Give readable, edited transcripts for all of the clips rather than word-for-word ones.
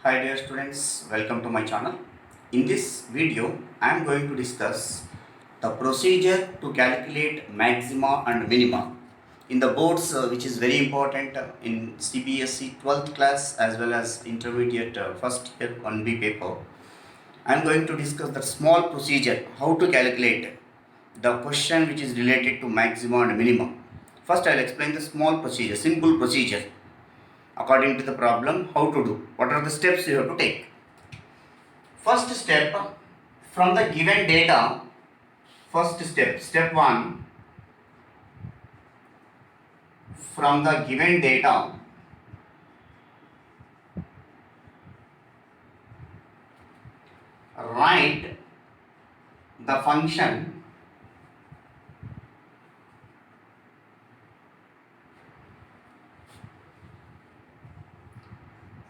Hi dear students, welcome to my channel. In this video, I am going to discuss the procedure to calculate maxima and minima in the boards which is very important in CBSE 12th class as well as intermediate first year 1B paper. I am going to discuss the small procedure how to calculate the question which is related to maxima and minima. First I will explain the small procedure, simple procedure according to the problem how to do, what are the steps you have to take. First step, from the given data, first step 1, from the given data write the function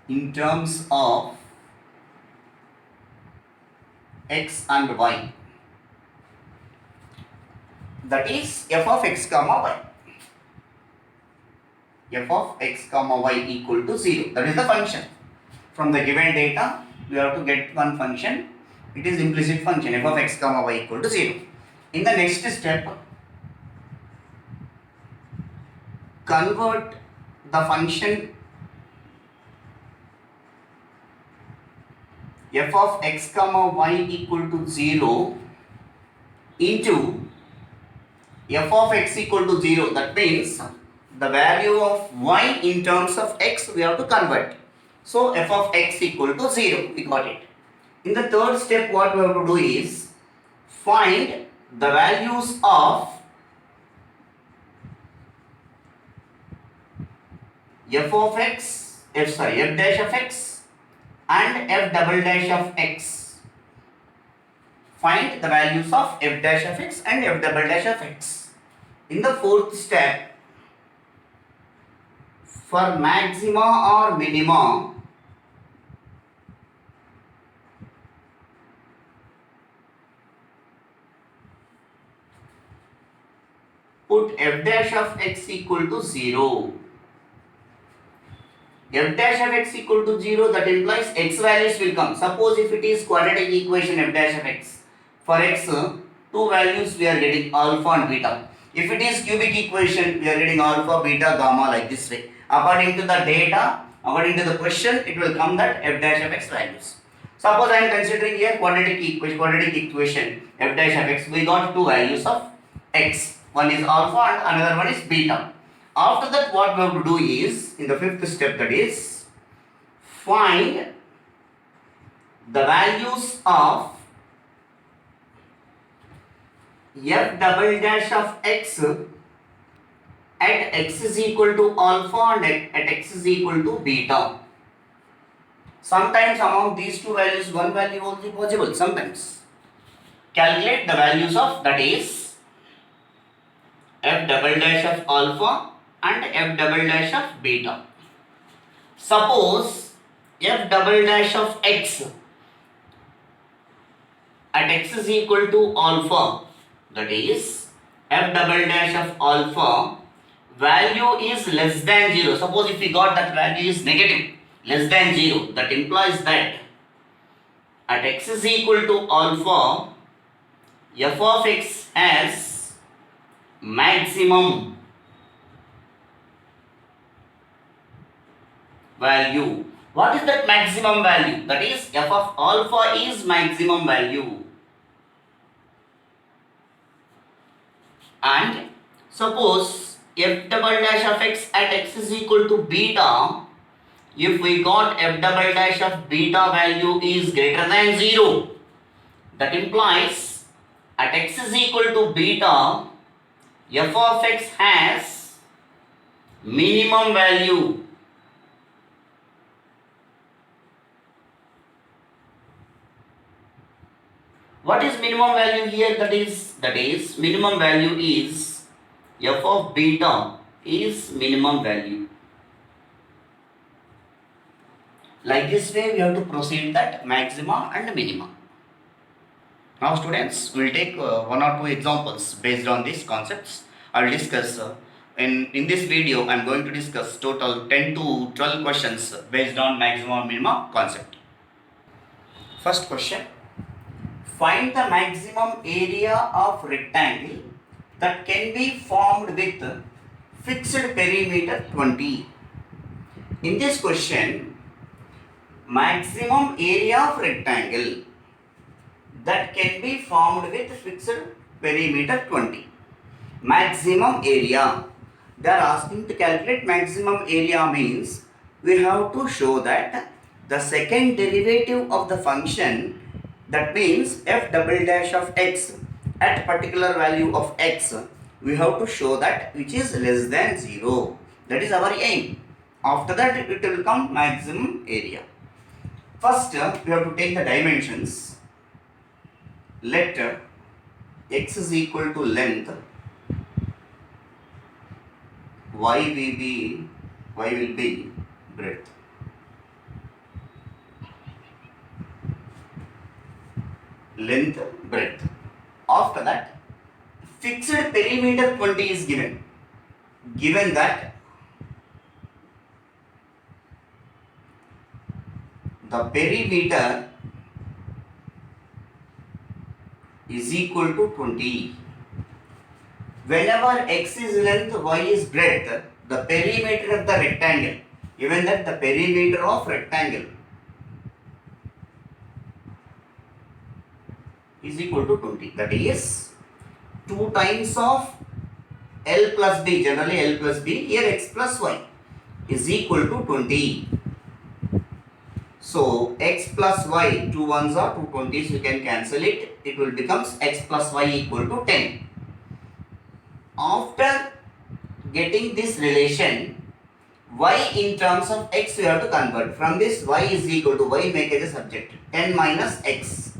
in terms of x and y, that is f of x comma y. F of x comma y equal to 0, that is the function. From the given data we have to get one function, it is implicit function f of x comma y equal to 0. In the next step, convert the function f of x comma y equal to 0 into f of x equal to 0. That means the value of y in terms of x we have to convert. So f of x equal to 0, we got it. In the third step, what we have to do is find the values of f of x, f dash of x and f double dash of x. Find the values of f dash of x and f double dash of x. In the fourth step, for maxima or minima, put f dash of x equal to 0. F dash of x equal to 0, that implies x values will come. Suppose if it is quadratic equation f dash of x, for x two values we are getting alpha and beta. If it is cubic equation, we are getting alpha, beta, gamma like this way. According to the data, according to the question, it will come that f dash of x values. Suppose I am considering here quadratic equation f dash of x, we got two values of x. One is alpha and another one is beta. After that, what we have to do is, in the fifth step, that is, find the values of f double dash of x at x is equal to alpha and at x is equal to beta. Sometimes among these two values, one value will be possible. Sometimes calculate the values of, that is, f double dash of alpha and f double dash of beta. Suppose f double dash of x at x is equal to alpha, that is f double dash of alpha value is less than 0. Suppose if we got that value is negative, less than 0, that implies that at x is equal to alpha, f of x has maximum value. What is that maximum value? That is f of alpha is maximum value. And suppose f double dash of x at x is equal to beta, if we got f double dash of beta value is greater than 0, that implies at x is equal to beta, f of x has minimum value. What is minimum value here? That is minimum value is f of beta is minimum value. Like this way we have to proceed that maxima and minima. Now students, we will take one or two examples based on these concepts. I will discuss In this video, I am going to discuss total 10 to 12 questions based on maximum and minimum concept. First question. Find the maximum area of rectangle that can be formed with fixed perimeter 20. In this question, maximum area of rectangle that can be formed with fixed perimeter 20. Maximum area. They are asking to calculate maximum area means we have to show that the second derivative of the function, that means f double dash of x at particular value of x, we have to show that which is less than 0. That is our aim. After that it will come maximum area. First we have to take the dimensions. Let x is equal to length, y will be breadth. Length, breadth. After that, fixed perimeter 20 is given. Given that the perimeter is equal to 20. Whenever x is length, y is breadth, the perimeter of the rectangle, given that the perimeter of rectangle is equal to 20. That is 2 times of L plus B, generally L plus B, here x plus y is equal to 20. So x plus y, 2 ones are 2 20s, you can cancel it. It will becomes x plus y equal to 10. After getting this relation, y in terms of x we have to convert. From this y is equal to, y make as a subject, 10 minus x.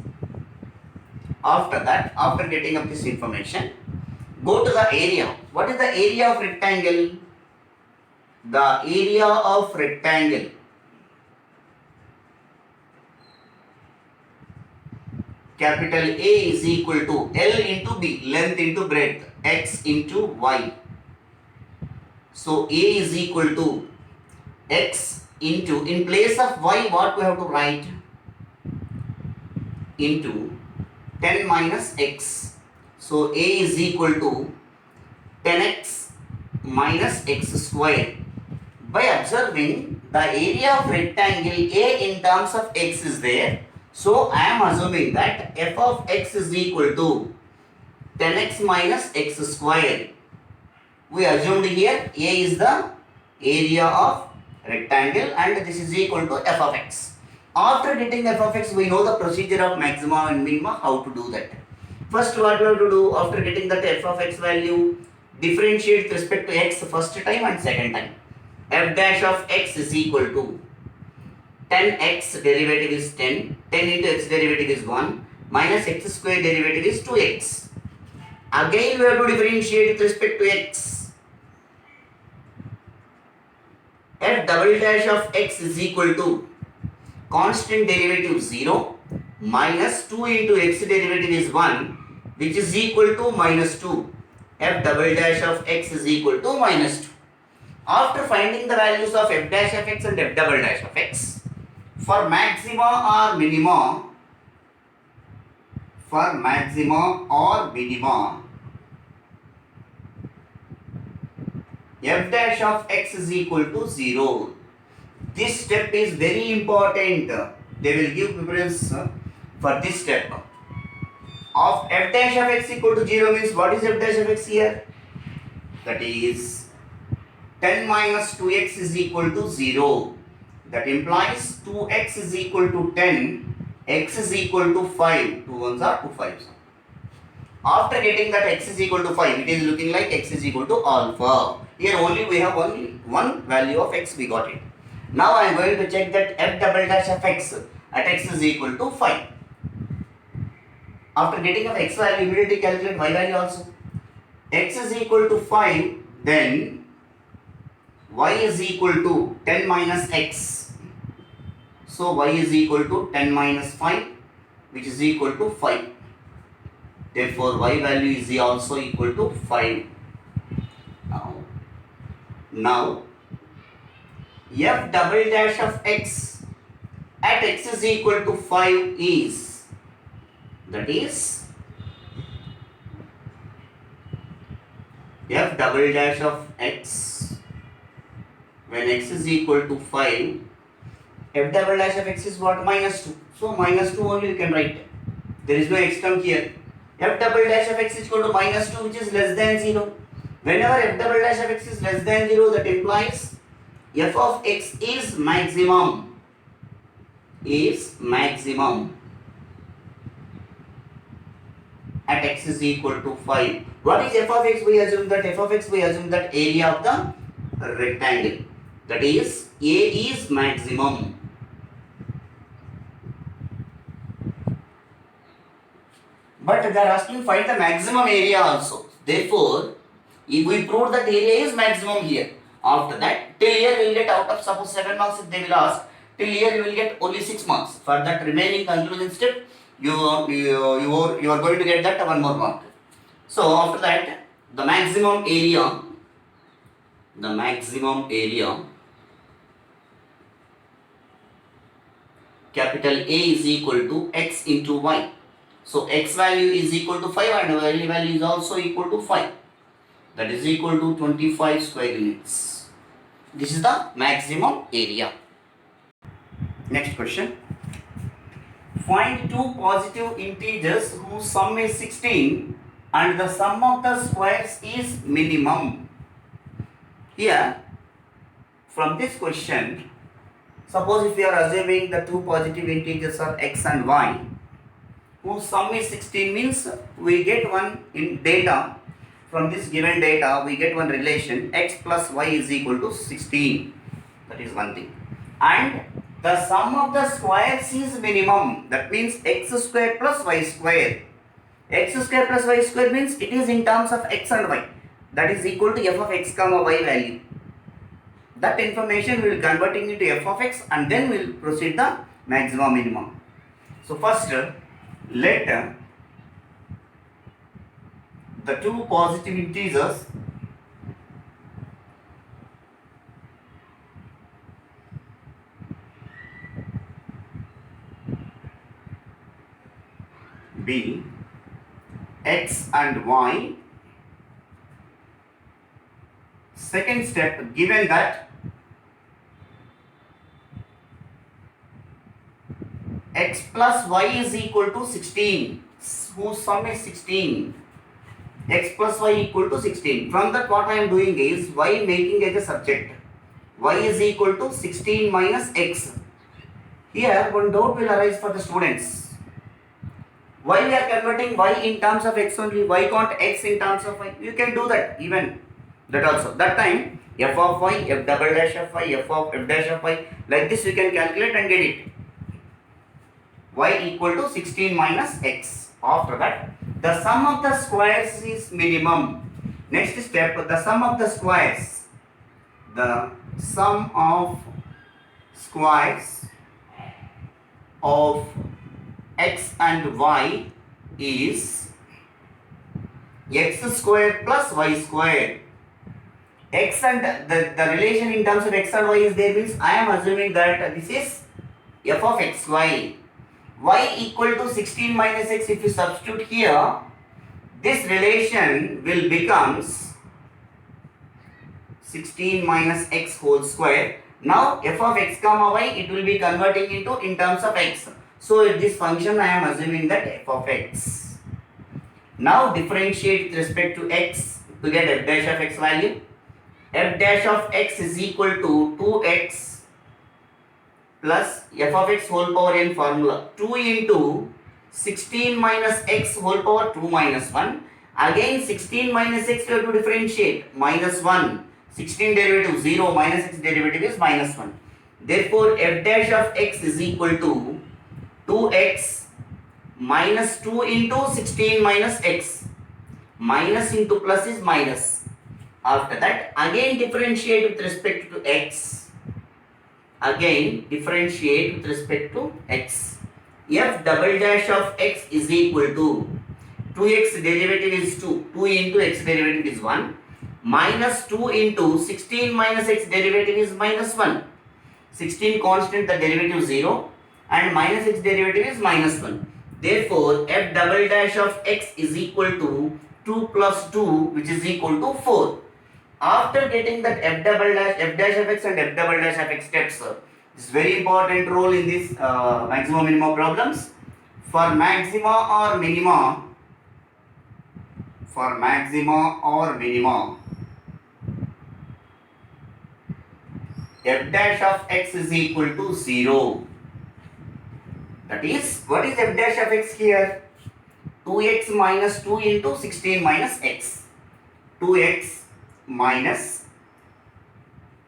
After that, after getting up this information, go to the area. What is the area of rectangle? The area of rectangle, capital A is equal to L into B, length into breadth, x into y. So A is equal to x into, in place of y what we have to write? Into 10 minus x. So A is equal to 10x minus x square. By observing the area of rectangle A in terms of x is there, so I am assuming that f of x is equal to 10x minus x square. We assumed here A is the area of rectangle and this is equal to f of x. After getting f of x, we know the procedure of maximum and minimum, how to do that. First what we have to do, after getting that f of x value, differentiate with respect to x first time and second time. F dash of x is equal to 10x derivative is 10, 10 into x derivative is 1, minus x square derivative is 2x. Again we have to differentiate with respect to x. F double dash of x is equal to constant derivative 0 minus 2 into x derivative is 1, which is equal to minus 2. F double dash of x is equal to minus 2. After finding the values of f dash of x and f double dash of x, for maxima or minima, f dash of x is equal to 0. This step is very important. They will give preference for this step. Of f dash of x equal to 0 means what is f dash of x here? That is 10 minus 2x is equal to 0. That implies 2x is equal to 10, x is equal to 5. 2 ones are 2 5s. After getting that x is equal to 5, it is looking like x is equal to alpha. Here only we have only one value of x, we got it. Now I am going to check that f double dash of x at x is equal to 5. After getting of x value, immediately calculate y value also. X is equal to 5, then y is equal to 10 minus x. So y is equal to 10 minus 5, which is equal to 5. Therefore y value is also equal to 5. Now Now f double dash of x at x is equal to 5 is, that is f double dash of x when x is equal to 5, f double dash of x is what? Minus 2. So minus 2 only you can write. There is no x term here. F double dash of x is equal to minus 2, which is less than 0. Whenever f double dash of x is less than 0, that implies f of x is maximum. At x is equal to 5. What is f of x? We assume that area of the rectangle. That is, A is maximum. But they are asking find the maximum area also. Therefore, if we prove that area is maximum here, after that, till here we will get out of suppose 7 marks if they will ask, till here you will get only 6 marks. For that remaining conclusion step, you are going to get that 1 more mark. So after that, the maximum area capital A is equal to x into y. So x value is equal to 5 and y value is also equal to 5. That is equal to 25 square units. This is the maximum area. Next question. Find two positive integers whose sum is 16 and the sum of the squares is minimum. Here, from this question, suppose if you are assuming the two positive integers are x and y, whose sum is 16 means we get one in data. From this given data, we get one relation x plus y is equal to 16. That is one thing. And the sum of the squares is minimum. That means x square plus y square. X square plus y square means it is in terms of x and y. That is equal to f of x comma y value. That information we will converting into f of x and then we will proceed the maximum minimum. So first, let the two positive integers be x and y. Second step, given that x plus y is equal to 16, whose sum is 16, x plus y equal to 16. From that what I am doing is y making as a subject. Y is equal to 16 minus x. Here one doubt will arise for the students. Why we are converting y in terms of x only? Why can't x in terms of y? You can do that even. That also. That time f of y, f double dash of y, f of f dash of y. Like this we can calculate and get it. Y equal to 16 minus x. After that, the sum of the squares is minimum. Next step, the sum of the squares. The sum of squares of x and y is x square plus y square. X and the relation in terms of x and y is there means I am assuming that this is f of x y. Y equal to 16 minus x. If you substitute here, this relation will becomes 16 minus x whole square. Now f of x comma y, it will be converting into in terms of x. So in this function I am assuming that f of x. Now differentiate with respect to x to get f dash of x value. F dash of x is equal to 2x plus f of x whole power n formula. 2 into 16 minus x whole power 2 minus 1. Again 16 minus x we have to differentiate. Minus 1. 16 derivative 0 minus x derivative is minus 1. Therefore f dash of x is equal to 2x minus 2 into 16 minus x. Minus into plus is minus. After that, again differentiate with respect to x. Again differentiate with respect to x. F double dash of x is equal to 2x derivative is 2. 2 into x derivative is 1. minus 2 into 16 minus x derivative is minus 1. 16 constant, the derivative 0, and minus x derivative is minus 1. Therefore, f double dash of x is equal to 2 plus 2, which is equal to 4. After getting that f dash of x and f double dash of x steps, this is very important role in this maxima minima problems. For maxima or minima, f dash of x is equal to 0. That is, what is f dash of x here? 2x minus 2 into 16 minus x. 2x minus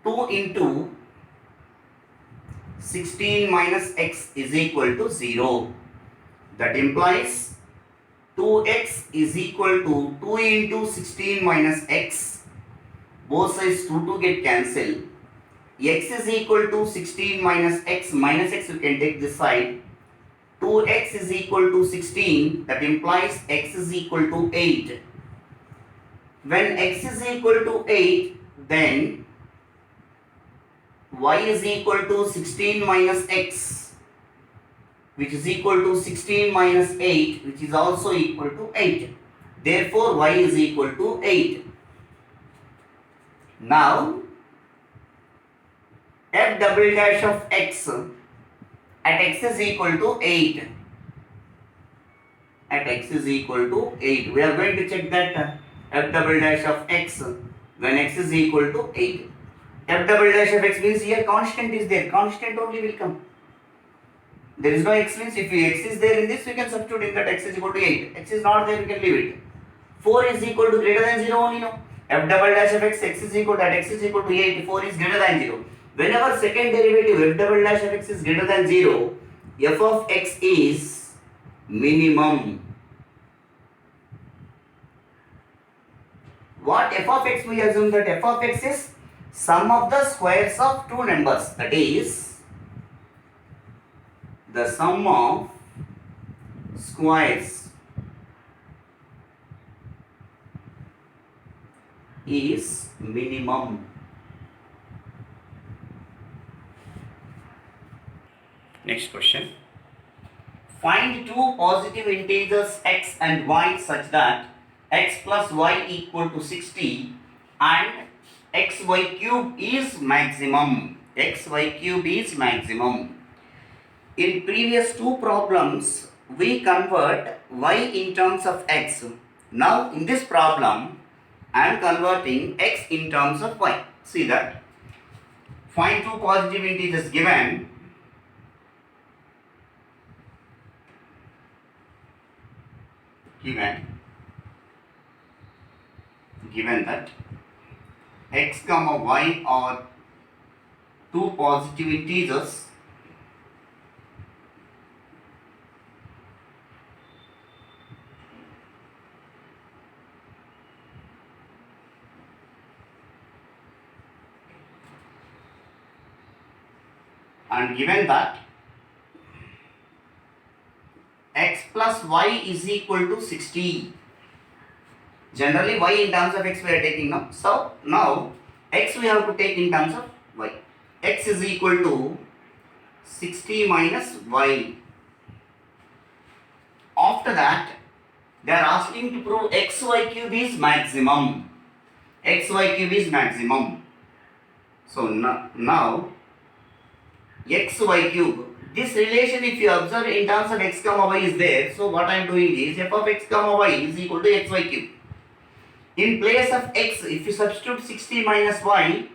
2 into 16 minus x is equal to 0. That implies 2x is equal to 2 into 16 minus x. Both sides 2 get cancelled. X is equal to 16 minus x you can take this side. 2x is equal to 16, that implies x is equal to 8. When x is equal to 8, then y is equal to 16 minus x, which is equal to 16 minus 8, which is also equal to 8. Therefore, y is equal to 8. Now, f double dash of x at x is equal to 8. At x is equal to 8. We are going to check that f double dash of x when x is equal to 8. F double dash of x means here constant is there. Constant only will come. There is no x means if x is there in this, we can substitute in that x is equal to 8. X is not there, we can leave it. 4 is equal to greater than 0 only, no. F double dash of x is equal to, at x is equal to 8, 4 is greater than 0. Whenever second derivative f double dash of x is greater than 0, f of x is minimum. What f of x, we assume that f of x is sum of the squares of two numbers, that is the sum of squares is minimum. Next question. Find two positive integers x and y such that x plus y equal to 60 and xy cube is maximum. Xy cube is maximum. In previous two problems, we convert y in terms of x. Now in this problem, I am converting x in terms of y. See that. Find two positive integers given. Given that x comma y are two positive integers, and given that x plus y is equal to 60. Generally y in terms of x we are taking now. So now x we have to take in terms of y. X is equal to 60 minus y. After that, they are asking to prove xy cube is maximum. Xy cube is maximum. So now xy cube. This relation, if you observe in terms of x comma y is there. So what I am doing is f of x comma y is equal to xy cube. In place of x, if you substitute 60 minus y,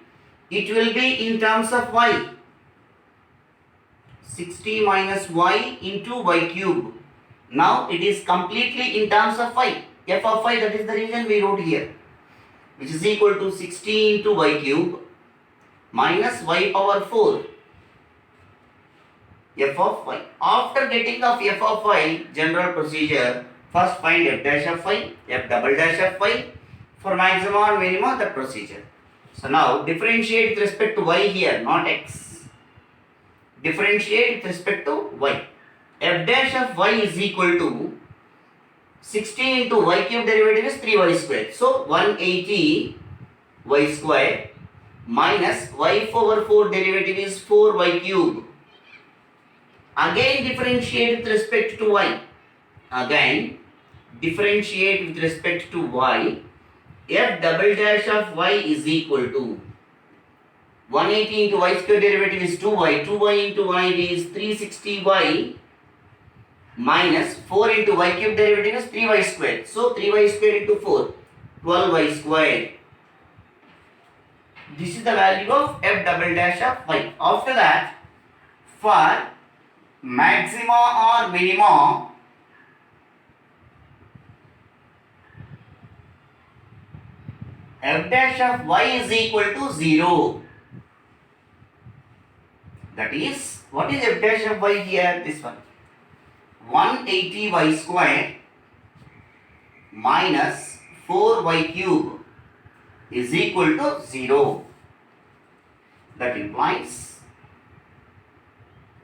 it will be in terms of y. 60 minus y into y cube. Now it is completely in terms of y. F of y, that is the reason we wrote here, which is equal to 60 into y cube minus y power 4. F of y. After getting of f of y, general procedure, first find f dash of y, f double dash of y. For maxima or minima, the procedure. So now differentiate with respect to y here, not x. Differentiate with respect to y. F dash of y is equal to 60 into y cube derivative is 3y square. So 180 y square minus y over 4 derivative is 4y cube. Again differentiate with respect to y. Again differentiate with respect to y. F double dash of y is equal to 180 into y square derivative is 2y. 2y into 180 is 360y minus 4 into y cube derivative is 3y square. So 3y square into 4, 12y square. This is the value of f double dash of y. After that, for maxima or minima, f dash of y is equal to 0. That is, what is f dash of y here? This one. 180y square minus 4y cube is equal to 0. That implies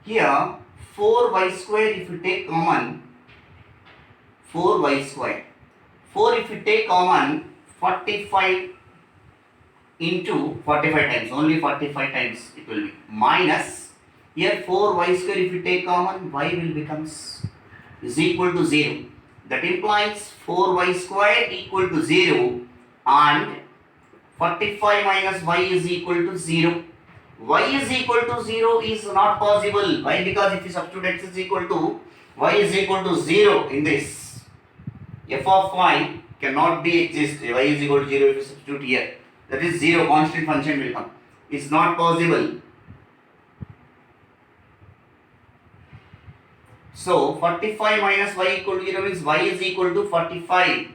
here 4y square, if you take common 4y square, 4 if you take common 45 into 45 times, only 45 times it will be, minus here 4y square if you take common, y will becomes is equal to 0. That implies 4y square equal to 0 and 45 minus y is equal to 0. Y is equal to 0 is not possible. Why? Because if you substitute x is equal to y is equal to 0 in this, f of y cannot be exist. Y is equal to 0 if you substitute here. That is 0, constant function will come. It's not possible. So 45 minus y equal to 0 means y is equal to 45.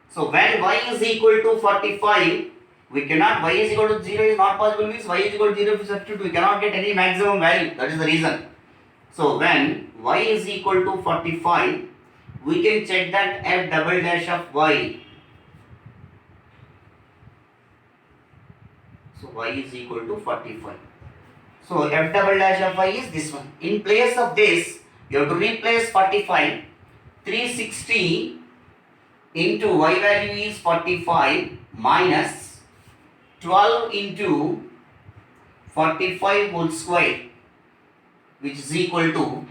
So when y is equal to 45, we cannot, y is equal to 0 is not possible means y is equal to 0 if you substitute, we cannot get any maximum value. That is the reason. So when y is equal to 45, we can check that f double dash of y. So y is equal to 45. So f double dash of y is this one. In place of this, you have to replace 45. 360 into y value is 45 minus 12 into 45 whole square, which is equal to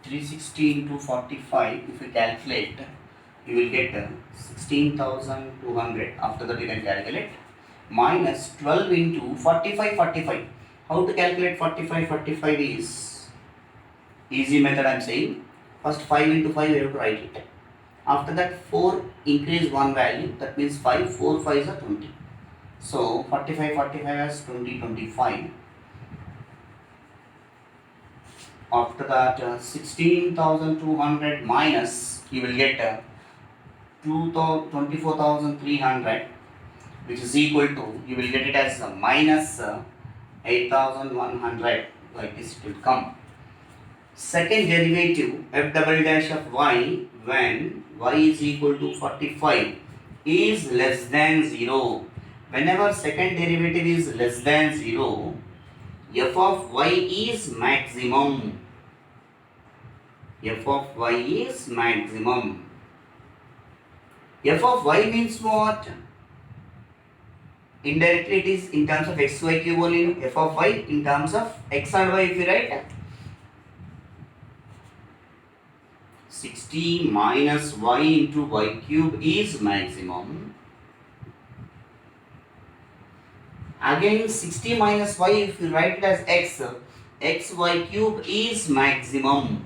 360 into 45. If you calculate, you will get 16,200. After that you can calculate, minus 12 into 45. How to calculate 45 is easy method I am saying. First 5 into 5 you have to write it. After that 4 increase one value, that means 5, 4 5 is 20. So 45 as 25. After that 16,200 minus, you will get 24,300, which is equal to, you will get it as minus 8,100, like this it will come. Second derivative f double dash of y when y is equal to 45 is less than 0. Whenever second derivative is less than 0, f of y is maximum. F of y is maximum. F of y means what? Indirectly it is in terms of xy cube only. F of y in terms of x and y, if you write 60 minus y into y cube is maximum. Again 60 minus y, if you write it as x, xy cube is maximum.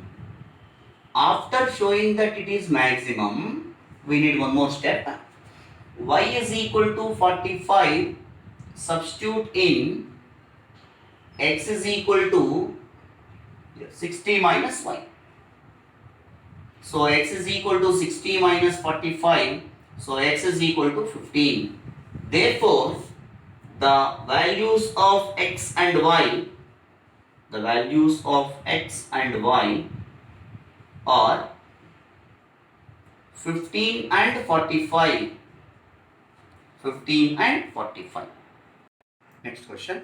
After showing that it is maximum, we need one more step. Y is equal to 45, substitute in x is equal to 60 minus y. So x is equal to 60 minus 45, so x is equal to 15. Therefore, the values of x and y, are 15 and 45. 15 and 45. Next question.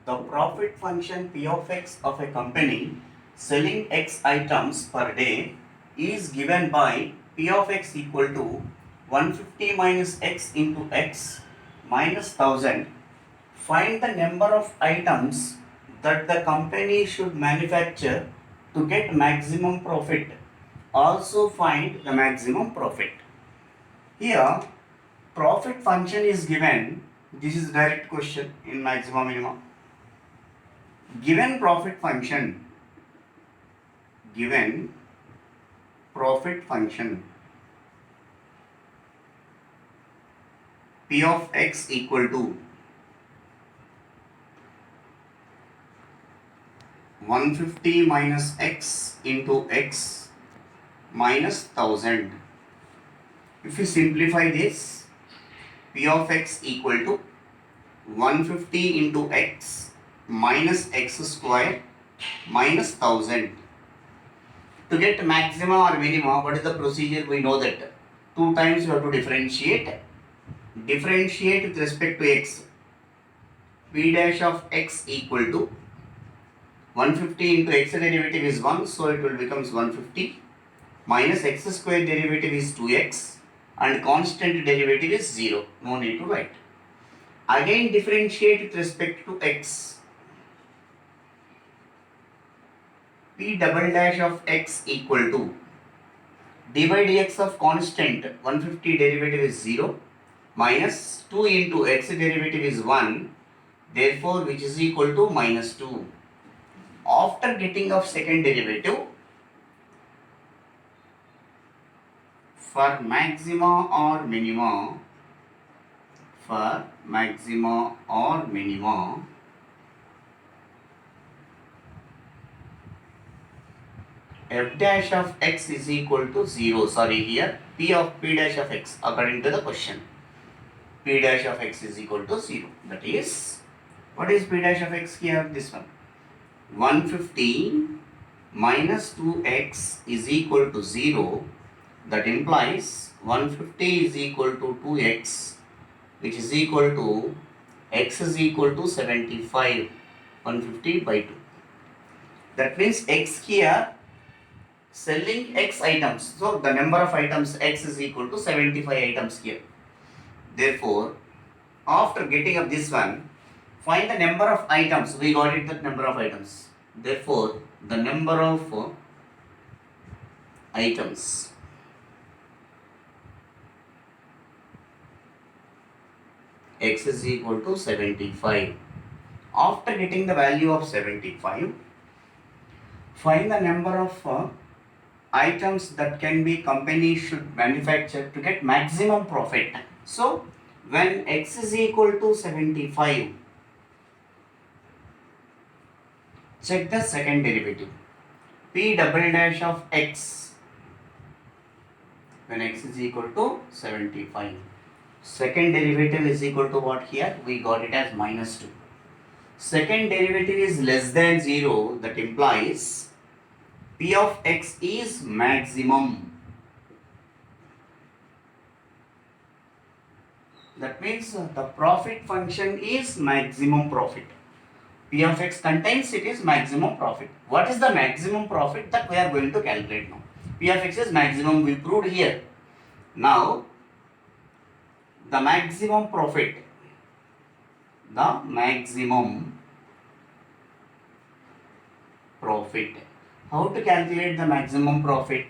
The profit function P of x of a company selling x items per day is given by P of x equal to 150 minus x into x minus 1000. Find the number of items that the company should manufacture to get maximum profit. Also find the maximum profit. Here, profit function is given. This is direct question in maximum minimum. Given profit function, P of x equal to 150 minus x into x minus 1000. If you simplify this, P of x equal to 150 into x minus x square minus 1000. To get maxima or minima, what is the procedure? We know that 2 times you have to differentiate. Differentiate with respect to x. P dash of x equal to 150 into x derivative is 1, so it will becomes 150 minus x square derivative is 2x and constant derivative is 0. No need to write. Again differentiate with respect to x. P double dash of x equal to dy dx of constant 150 derivative is 0 minus 2 into x derivative is 1, therefore which is equal to minus 2. After getting of second derivative, for maxima or minima, f dash of x is equal to 0. Sorry, here p dash of x according to the question. P dash of x is equal to 0. That is, what is p dash of x here? This one. 150 minus 2x is equal to 0. That implies 150 is equal to 2x, which is equal to x is equal to 75. 150 by 2. That means x here selling x items. So the number of items x is equal to 75 items here. Therefore, after getting up this one, find the number of items. We got it, that number of items. Therefore, the number of items x is equal to 75. After getting the value of 75, find the number of items that can be company should manufacture to get maximum profit. So, when x is equal to 75, check the second derivative. P double dash of x when x is equal to 75. Second derivative is equal to what here? We got it as minus 2. Second derivative is less than 0. That implies P of x is maximum. That means the profit function is maximum profit. P of x contains it is maximum profit. What is the maximum profit that we are going to calculate now? P of x is maximum, we proved here. Now, the maximum profit. How to calculate the maximum profit?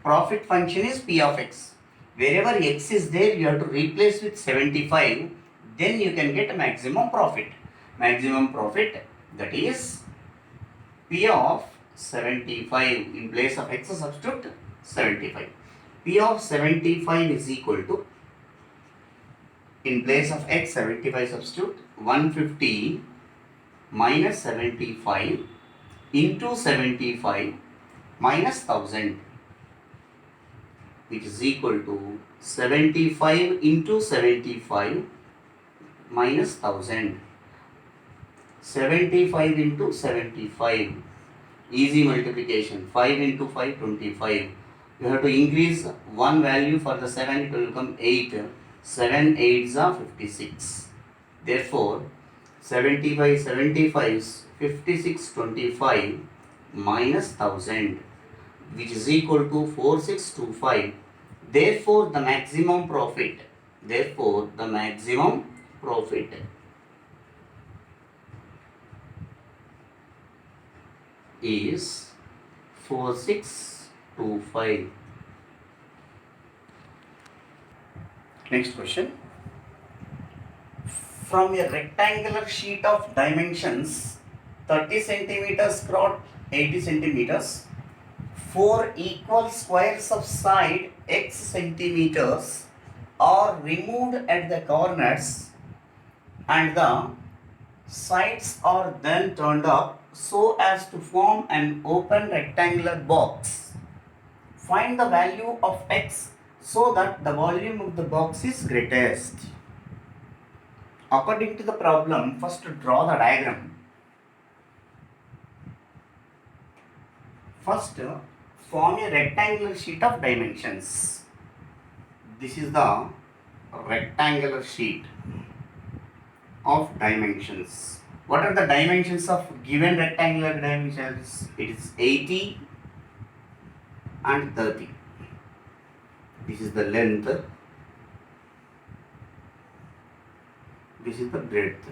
Profit function is P of x. Wherever x is there, you have to replace with 75. Then you can get a maximum profit. Maximum profit, that is P of 75. In place of x substitute 75. P of 75 is equal to, in place of x 75 substitute 150 minus 75 into 75 minus 1000, which is equal to 75 into 75 minus 1000. 75 into 75, easy multiplication, 5 into 5, 25. You have to increase one value for the 7, it will become 8. 7 8s are 56. Therefore, 75 75s 56 25 minus 1000, which is equal to 4625 Therefore, the maximum profit is 4625. Next question. From a rectangular sheet of dimensions 30 centimeters cross 80 centimeters, 4 equal squares of side x centimeters are removed at the corners and the sides are then turned up so as to form an open rectangular box. Find the value of x so that the volume of the box is greatest. According to the problem, first draw the diagram. First, form a rectangular sheet of dimensions. This is the rectangular sheet of dimensions. What are the dimensions of given rectangular dimensions? It is 80 and 30. This is the length. This is the breadth.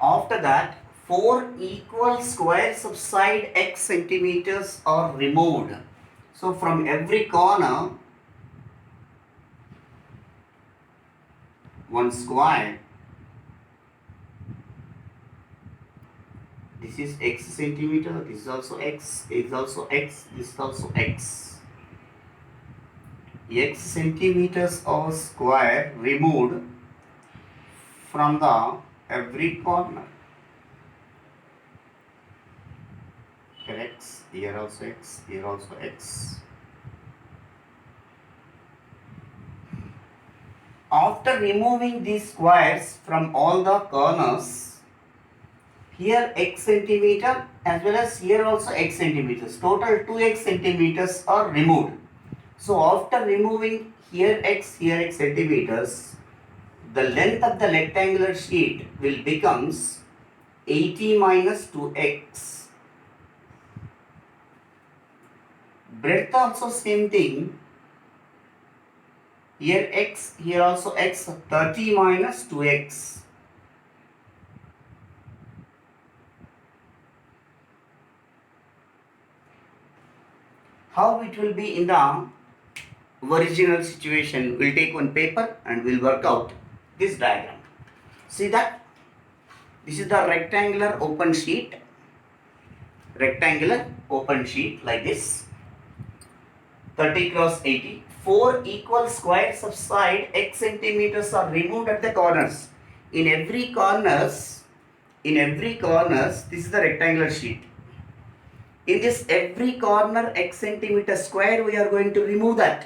After that, 4 equal squares of side x centimeters are removed. So from every corner, one square. This is x centimeter, this is also x, this is also x, this is also x. X centimeters of square removed from the every corner. Here x, here also x, here also x. After removing these squares from all the corners, here x centimeter as well as here also x centimeters, total 2x centimeters are removed. So after removing here x centimeters, the length of the rectangular sheet will becomes 80 minus 2x. Breadth also same thing. Here x, here also x, 30 minus 2x. How it will be in the original situation? We'll take one paper and we'll work out this diagram. See that? This is the rectangular open sheet. Rectangular open sheet like this. 30 cross 80. 4 equal squares of side x centimeters are removed at the corners. In every corners, this is the rectangular sheet. In this every corner x centimeter square, we are going to remove that.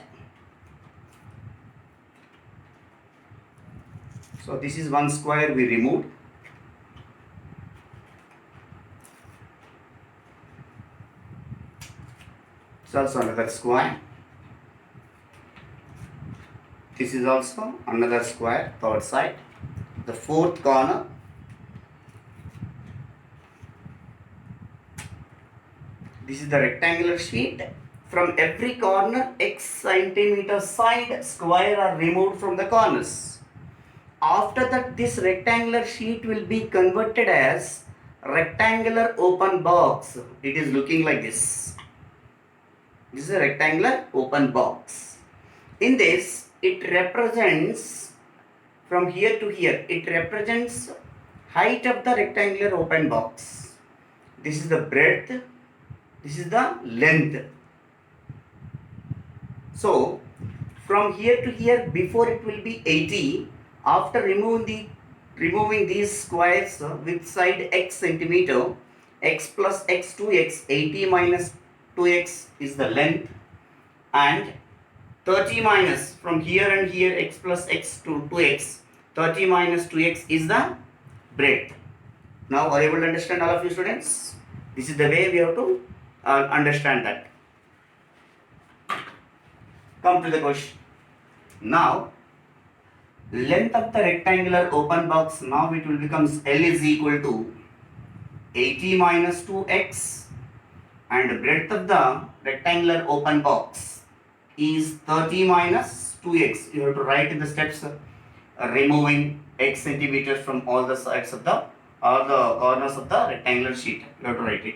So this is one square we removed. It's also another square. This is also another square, third side. The fourth corner. This is the rectangular sheet. From every corner, x centimeter side square are removed from the corners. After that, this rectangular sheet will be converted as rectangular open box. It is looking like this. This is a rectangular open box. In this, it represents from here to here. It represents height of the rectangular open box. This is the breadth. This is the length. So, from here to here, before it will be 80. After removing these squares with side x centimeter, x plus x 2x, 80 minus 2x is the length, and 30 minus from here and here x plus x to 2x, 30 minus 2x is the breadth. Now are you able to understand, all of you students? This is the way we have to understand that. Come to the question. Now length of the rectangular open box, now it will becomes L is equal to 80 minus 2x and breadth of the rectangular open box is 30 minus 2x. You have to write in the steps removing x centimeters from all the sides of the corners of the rectangular sheet. You have to write it.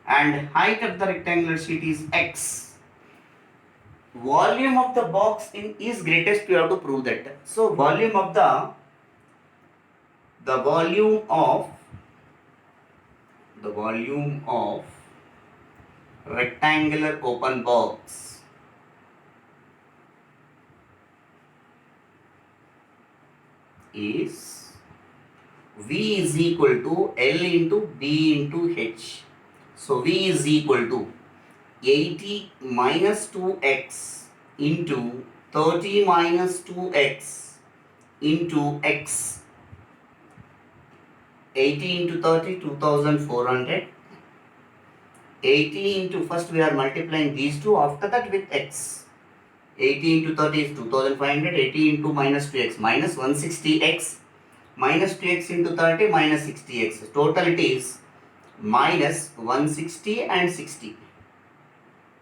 And height of the rectangular sheet is x. Volume of the box is greatest. You have to prove that. So volume of the volume of rectangular open box is V is equal to L into B into H. So V is equal to 80 minus 2x into 30 minus 2x into x. 80 into 30, 2400. 80 into, first we are multiplying these two, after that with x. 80 into 30 is 2500. 80 into minus 2x minus 160x minus 2x into 30 minus 60x. Total it is minus 160 and 60.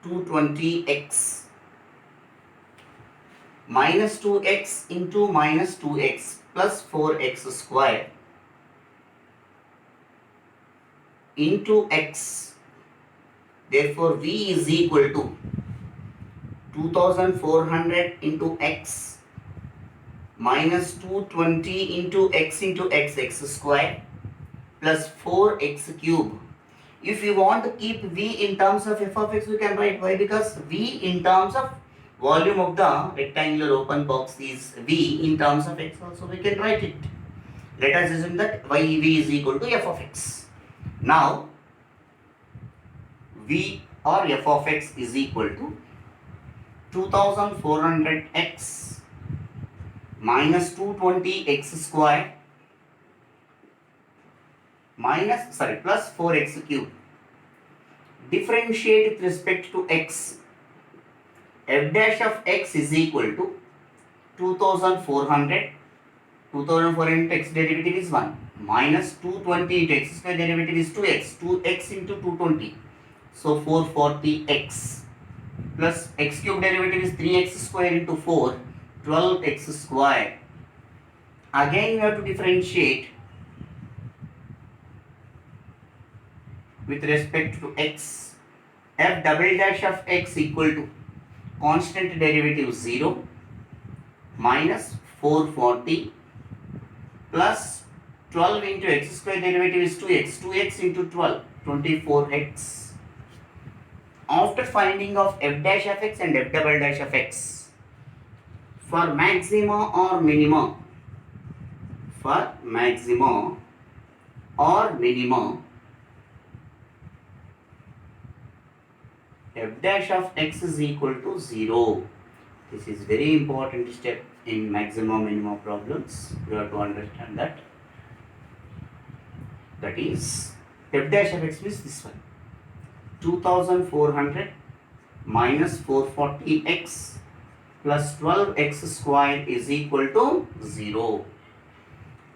220x minus 2x into minus 2x plus 4x square into x. Therefore, V is equal to 2400 into x minus 220 into x square plus 4x cube. If you want to keep V in terms of f of x, we can write. Why? Because V in terms of volume of the rectangular open box is V in terms of x also, we can write it. Let us assume that V is equal to f of x. Now, V or f of x is equal to 2400x minus 220x square plus 4x cube. Differentiate with respect to x. F dash of x is equal to 2400. 2400 into x derivative is 1 minus 220 into x square derivative is 2x. 2x into 220. So 440x plus x cube derivative is 3x square into 4, 12x square. Again we have to differentiate with respect to x. F double dash of x equal to constant derivative 0 minus 440 plus 12 into x square derivative is 2x. 2x into 12, 24x. After finding of f dash of x and f double dash of x, for maxima or minima, f dash of x is equal to 0. This is very important step in maximum minimum problems. You have to understand that. That is, f dash of x means this one. 2400 minus 440x plus 12x square is equal to 0.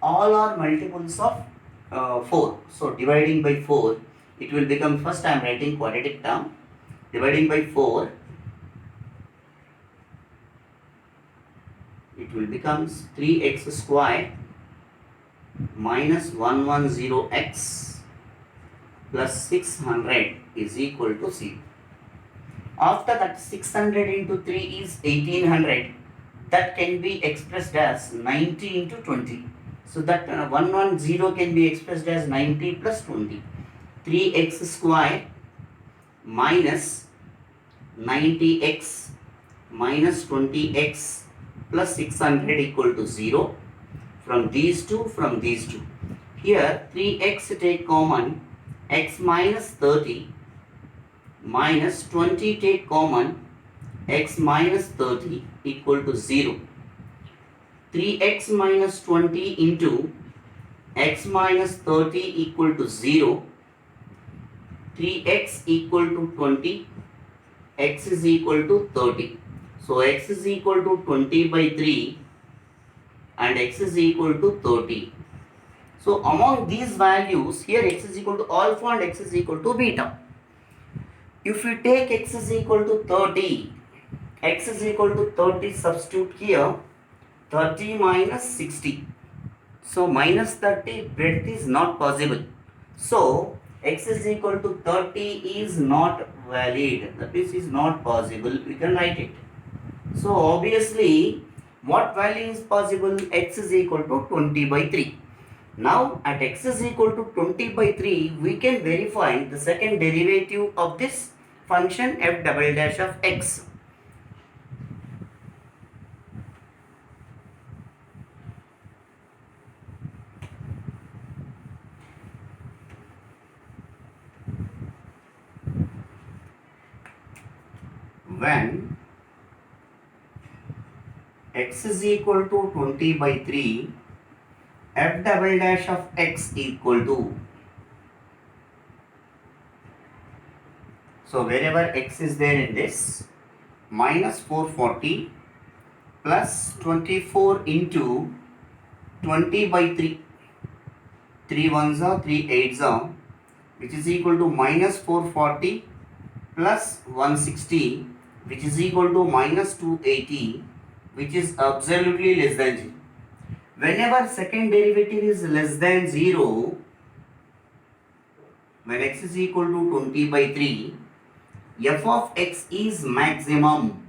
All are multiples of 4. So dividing by 4, it will become, first I am writing quadratic term. Dividing by 4, it will become 3x square minus 110x plus 600 is equal to 0. After that, 600 into 3 is 1800. That can be expressed as 90 into 20. So that 110 can be expressed as 90 plus 20. 3x square minus 90x minus 20x plus 600 equal to 0. From these two, Here 3x take common, x minus 30 minus 20 take common, x minus 30 equal to 0. 3x minus 20 into x minus 30 equal to 0. 3x equal to 20, x is equal to 30. So x is equal to 20 by 3 and x is equal to 30. So among these values, here x is equal to alpha and x is equal to beta. If we take x is equal to 30, x is equal to 30, substitute here, 30 minus 60. So minus 30 breadth is not possible. So x is equal to 30 is not valid. That is not possible. We can write it. So obviously, what value is possible? X is equal to 20 by 3. Now at x is equal to 20 by 3, we can verify the second derivative of this function f double dash of x. When x is equal to 20 by 3, f double dash of x equal to, so wherever x is there in this, minus 440 plus 24 into 20 by 3, 3 ones are 3 eights are, which is equal to minus 440 plus 160, which is equal to minus 280, which is absolutely less than 0. Whenever second derivative is less than 0, when x is equal to 20 by 3, f of x is maximum.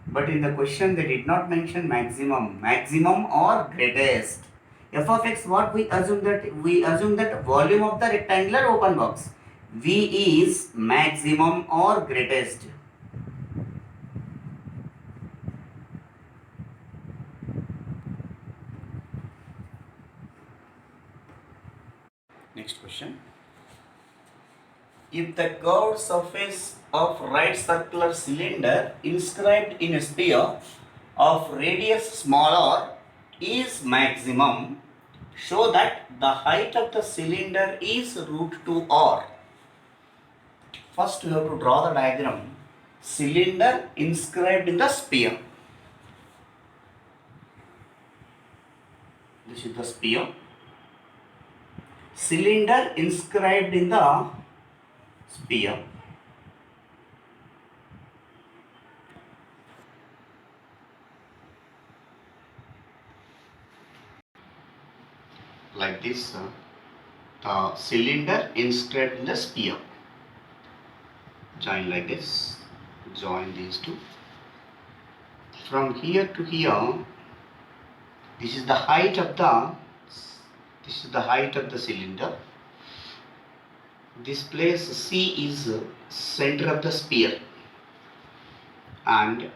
But in the question they did not mention maximum. Maximum or greatest. F of x, what we assume that? We assume that volume of the rectangular open box, V is maximum or greatest. Next question. If the curved surface of right circular cylinder inscribed in a sphere of radius smaller is maximum, show that the height of the cylinder is root 2 r. First we have to draw the diagram. Cylinder inscribed in the sphere. This is the sphere. Cylinder inscribed in the sphere. Like this, the cylinder inscribed in the sphere. Join like this. Join these two. From here to here, this is the height of the cylinder. This place C is center of the sphere, and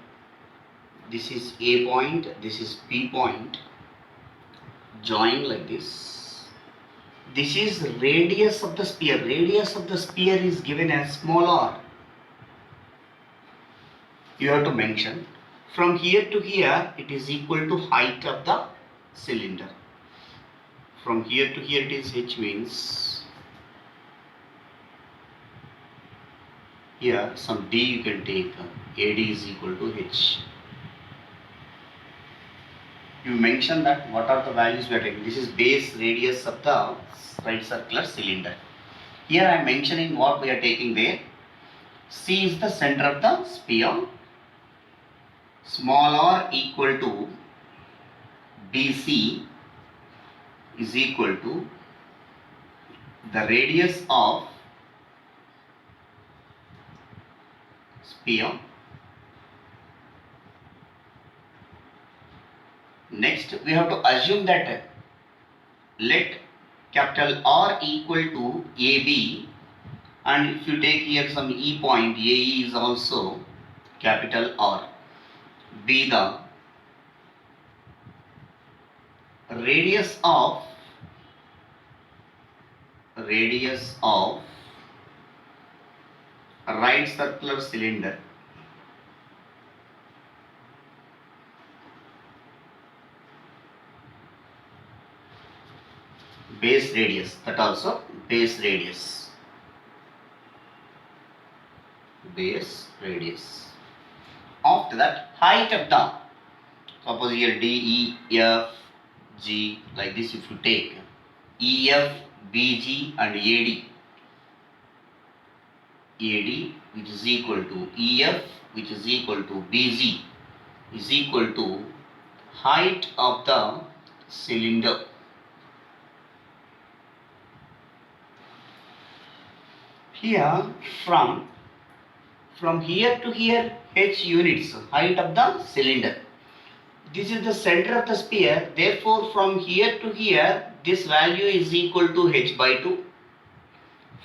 this is A point, this is P point. Join like this. This is radius of the sphere. Radius of the sphere is given as small r. You have to mention. From here to here, it is equal to height of the cylinder. From here to here, it is h, means here some d you can take. AD is equal to h. You mention that what are the values we are taking. This is base radius of the right circular cylinder. Here I am mentioning what we are taking there. C is the center of the sphere. Small r equal to BC is equal to the radius of sphere. Next we have to assume that let capital R equal to AB, and if you take here some E point, AE is also capital R, be the radius of right circular cylinder. Base radius, that also base radius. After that, height of the, suppose here D, E, F, G, like this if you take, E, F, BG and AD. AD which is equal to EF which is equal to BG is equal to height of the cylinder. Here from here to here H units, height of the cylinder. This is the center of the sphere, therefore from here to here this value is equal to H by 2.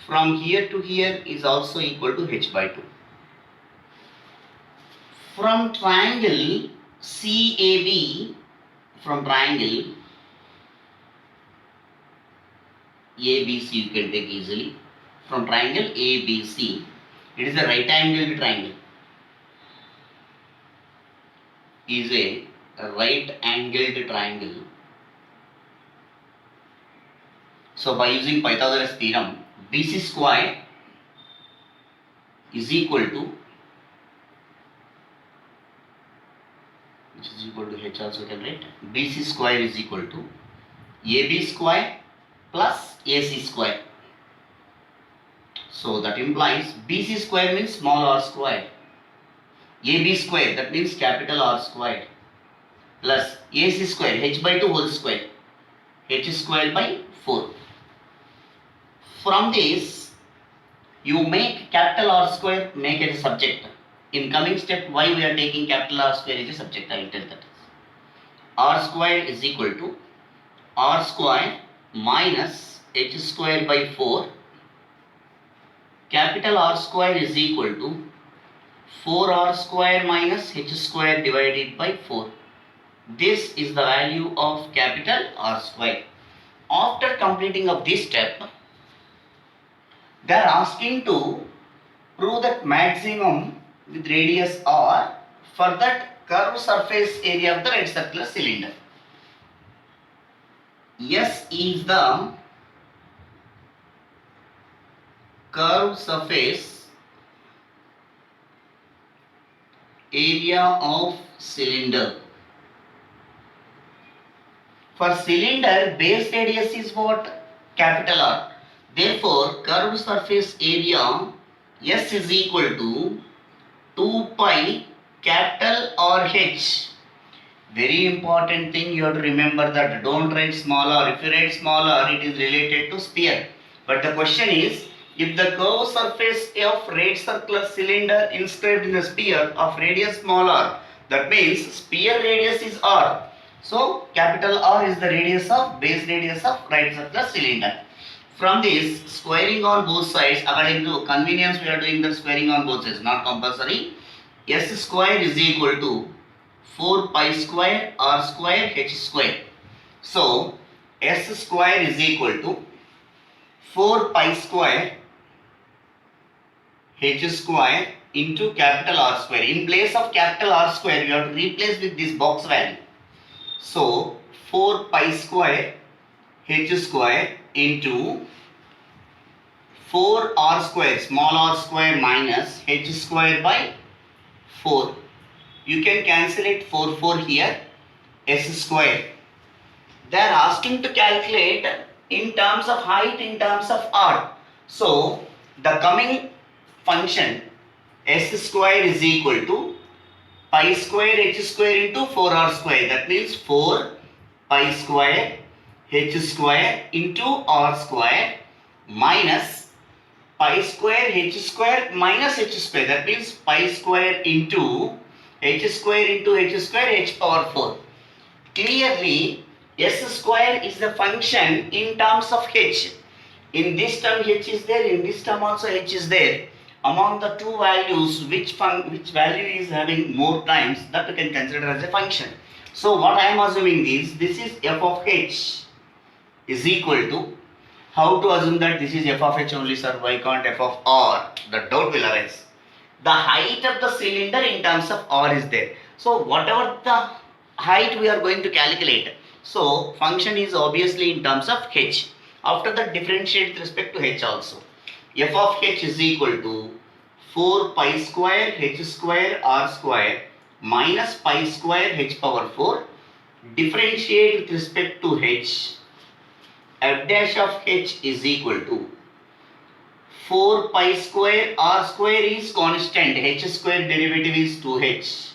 From here to here is also equal to H by 2. From triangle CAB, from triangle ABC you can take easily. From triangle ABC, it is a right angled triangle. Is a right angled triangle. So by using Pythagoras theorem, BC square is equal to, which is equal to H also can write, BC square is equal to AB square plus AC square. So that implies BC square means small r square, AB square that means capital R square, plus AC square H by 2 whole square, H square by 4. From this you make capital R square, make it a subject. In coming step, why we are taking capital R square as a subject, I will tell that. R square is equal to R square minus H square by 4. Capital R square is equal to 4R square minus H square divided by 4. This is the value of capital R square. After completing of this step, they are asking to prove that maximum with radius R for that curved surface area of the right circular cylinder. S is the curved surface area of cylinder. For cylinder, base radius is what? Capital R. Therefore, curved surface area S is equal to 2 pi capital RH. Very important thing you have to remember that don't write small r. If you write small r, it is related to sphere. But the question is, if the curved surface of right circular cylinder inscribed in the sphere of radius small r, that means sphere radius is r. So capital R is the radius of base radius of right circular cylinder. From this, squaring on both sides, according to convenience we are doing the squaring on both sides, not compulsory. S square is equal to 4 pi square R square H square. So S square is equal to 4 pi square H square into capital R square. In place of capital R square, you have to replace with this box value. So 4 pi square H square into 4 R square, small r square minus H square by 4. You can cancel it 4 here, S square. They are asking to calculate in terms of height, in terms of R. So the coming function S square is equal to pi square H square into 4R square. That means 4 pi square H square into R square minus pi square H square minus H square. That means pi square into H square into H square H power 4. Clearly S square is the function in terms of H. In this term H is there, in this term also H is there. Among the two values, which value is having more times, that we can consider as a function. So what I am assuming is, this is f of h is equal to, how to assume that this is f of h only, sir? Why can't f of r? The doubt will arise. The height of the cylinder in terms of r is there. So whatever the height we are going to calculate, so function is obviously in terms of h. After that, differentiate with respect to h also. F of h is equal to 4 pi square h square r square minus pi square h power 4. Differentiate with respect to h. f dash of h is equal to 4 pi square r square is constant, h square derivative is 2h,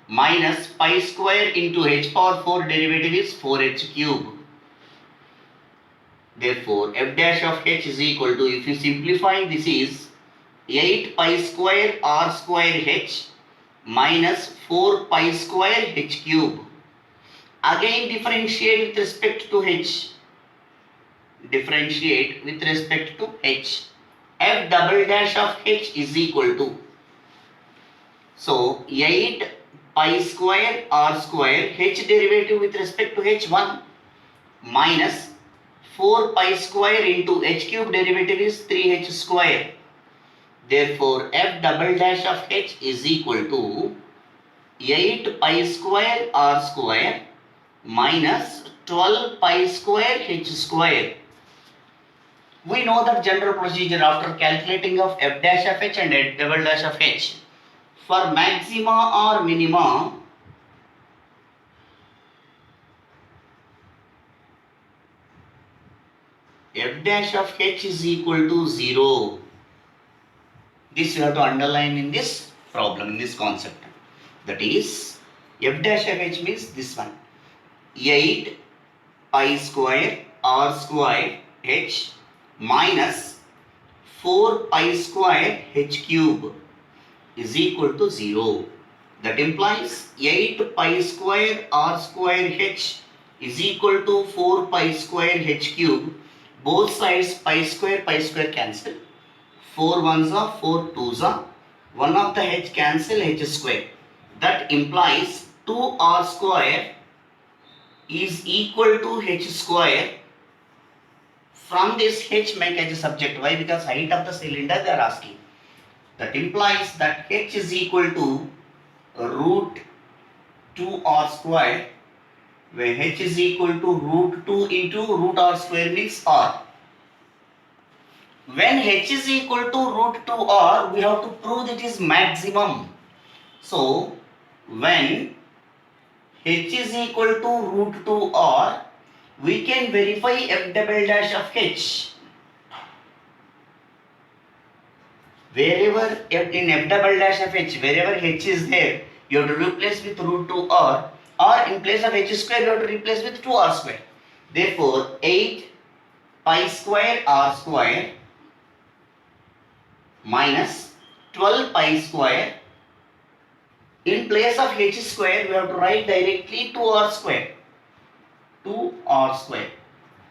minus pi square into h power 4 derivative is 4h cube. Therefore, f dash of h is equal to, if you simplify, this is 8 pi square r square h minus 4 pi square h cube. Again differentiate with respect to h. Differentiate with respect to h. F double dash of h is equal to, so 8 pi square r square h derivative with respect to h1 minus 4 pi square into h cube derivative is 3h square. Therefore, f double dash of h is equal to 8 pi square r square minus 12 pi square h square. We know that general procedure after calculating of f dash of h and f double dash of h. For maxima or minima, f dash of h is equal to 0. This you have to underline in this problem, in this concept. That is, f dash of h means this one. 8 pi square r square h minus 4 pi square h cube is equal to 0. That implies 8 pi square r square h is equal to 4 pi square h cube. Both sides pi square cancel. 4 ones are 4 twos are. 1 of the h cancel, h square. That implies 2r square is equal to h square. From this h make as a subject. Why? Because height of the cylinder they are asking. That implies that h is equal to root 2r square, where h is equal to root 2 into root r square means r. When h is equal to root 2r, we have to prove that it is maximum. So, when h is equal to root 2r, we can verify f double dash of h. Wherever in f double dash of h, wherever h is there, you have to replace with root 2r, or in place of h square, you have to replace with 2r square. Therefore, 8 pi square r square minus 12 pi square. In place of h square, we have to write directly 2r square. 2r square.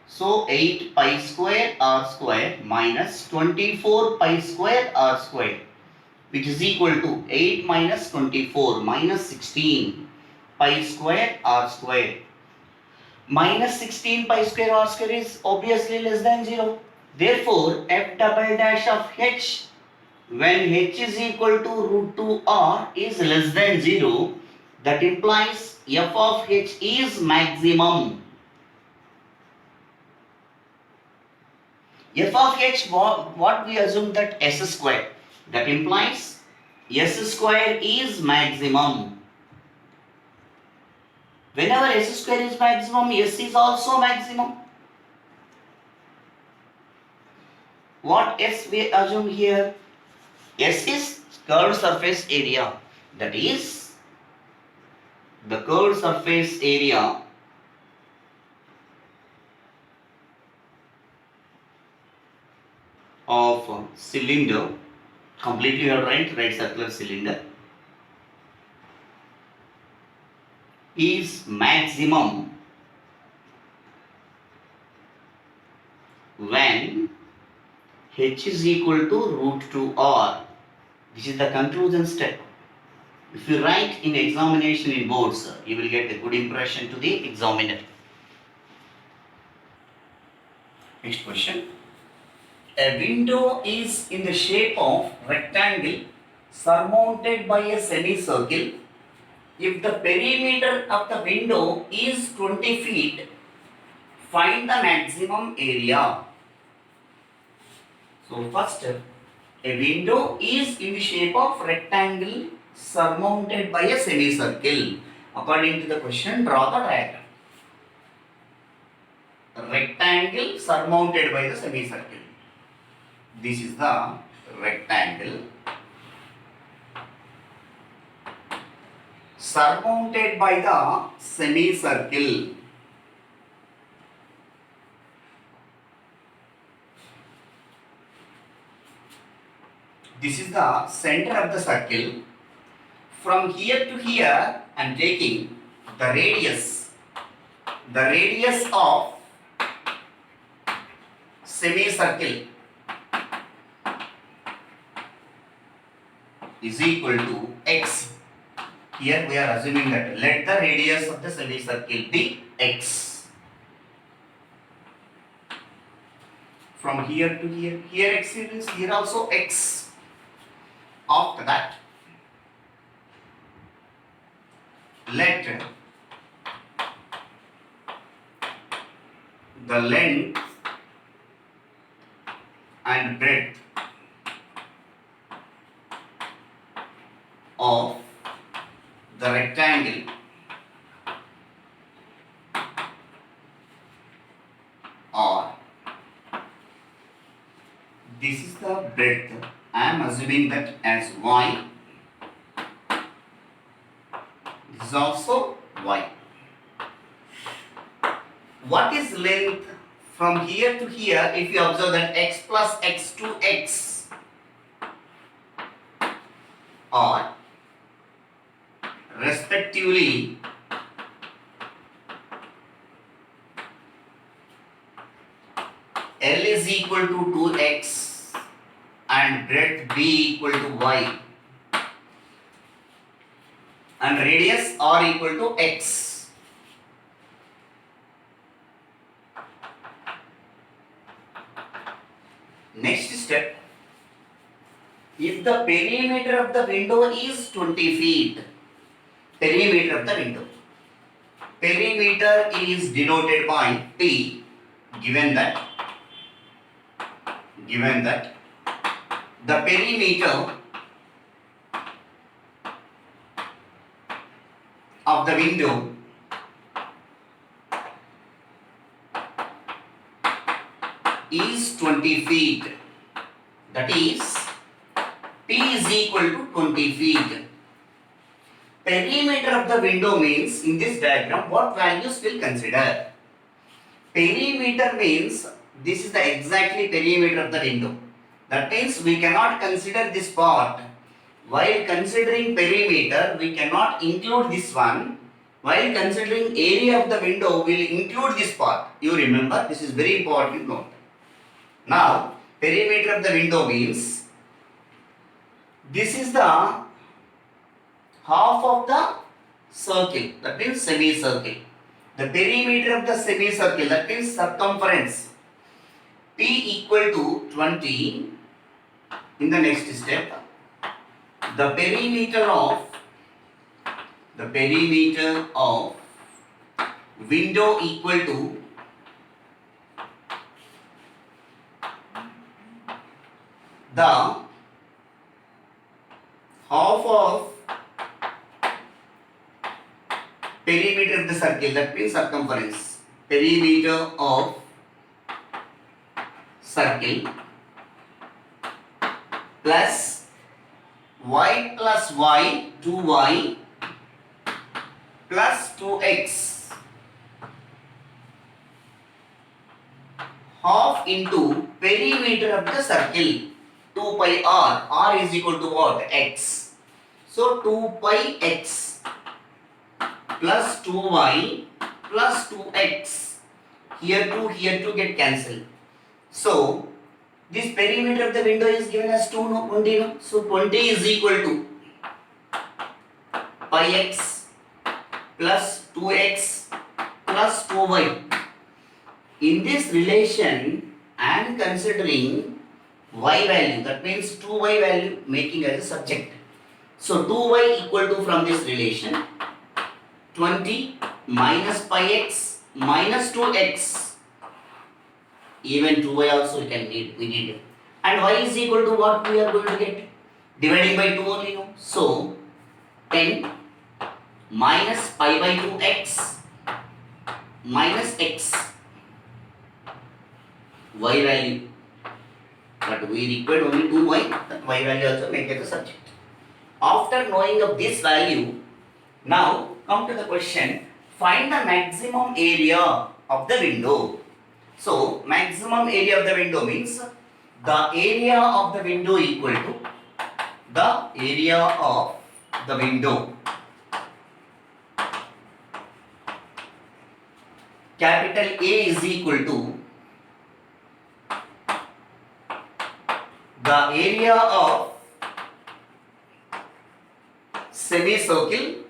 So 8 pi square r square minus 24 pi square r square, which is equal to 8 minus 24 minus 16 pi square r square. Minus 16 pi square r square is obviously less than 0. Therefore, f double dash of h, when h is equal to root 2r, is less than 0. That implies f of h is maximum. F of h, what we assume that s square. That implies s square is maximum. Whenever s square is maximum, s is also maximum. What s we assume here? S is curved surface area. That is the curved surface area of cylinder. Completely you have right circular cylinder is maximum when h is equal to root 2r. This is the conclusion step. If you write in examination in boards, you will get a good impression to the examiner. Next question. A window is in the shape of rectangle surmounted by a semicircle. If the perimeter of the window is 20 feet, find the maximum area. So first, a window is in the shape of rectangle surmounted by a semicircle. According to the question, draw the diagram. rectangle surmounted by the semicircle. This is the rectangle surmounted by the semicircle. This is the center of the circle. From here to here, I am taking the radius of semicircle is equal to x. Here we are assuming that let the radius of the semicircle be x. From here to here x is here also x. After that, let the length and breadth of the rectangle or this is the breadth. I am assuming that as y. This is also y. What is length from here to here? If you observe that x plus x to x or respectively L is equal to 2x and breadth b equal to y and radius r equal to x. Next step, if the perimeter of the window is 20 feet, perimeter of the window, perimeter is denoted by P, given that the perimeter of the window is 20 feet. That is, P is equal to 20 feet. Perimeter of the window means, in this diagram, what values will consider? Perimeter means, this is the exactly perimeter of the window. That means, we cannot consider this part. While considering perimeter, we cannot include this one. While considering area of the window, we will include this part. You remember, this is very important note. Now, perimeter of the window means, this is the half of the circle, that means semicircle. The perimeter of the semicircle, that means circumference, P equal to 20. In the next step, the perimeter of window equal to the half of perimeter of the circle, that means circumference, perimeter of circle plus y plus y, 2y plus 2x, half into perimeter of the circle, 2 pi r is equal to what? X. So 2 pi x plus 2y plus 2x, here 2 get cancelled. So this perimeter of the window is given as 20, no? So 20 is equal to pi x plus 2x plus 2y. In this relation, I am considering y value, that means 2y value making as a subject. So 2y equal to, from this relation, 20 minus pi x minus 2x, even 2y also we need it. And y is equal to what we are going to get? Dividing by 2 only, no? So 10 minus pi by 2x minus x y value, but we required only 2y, that y value also make as a subject. After knowing of this value, now come to the question, find the maximum area of the window. So maximum area of the window means the area of the window equal to the area of the window. Capital A is equal to the area of semicircle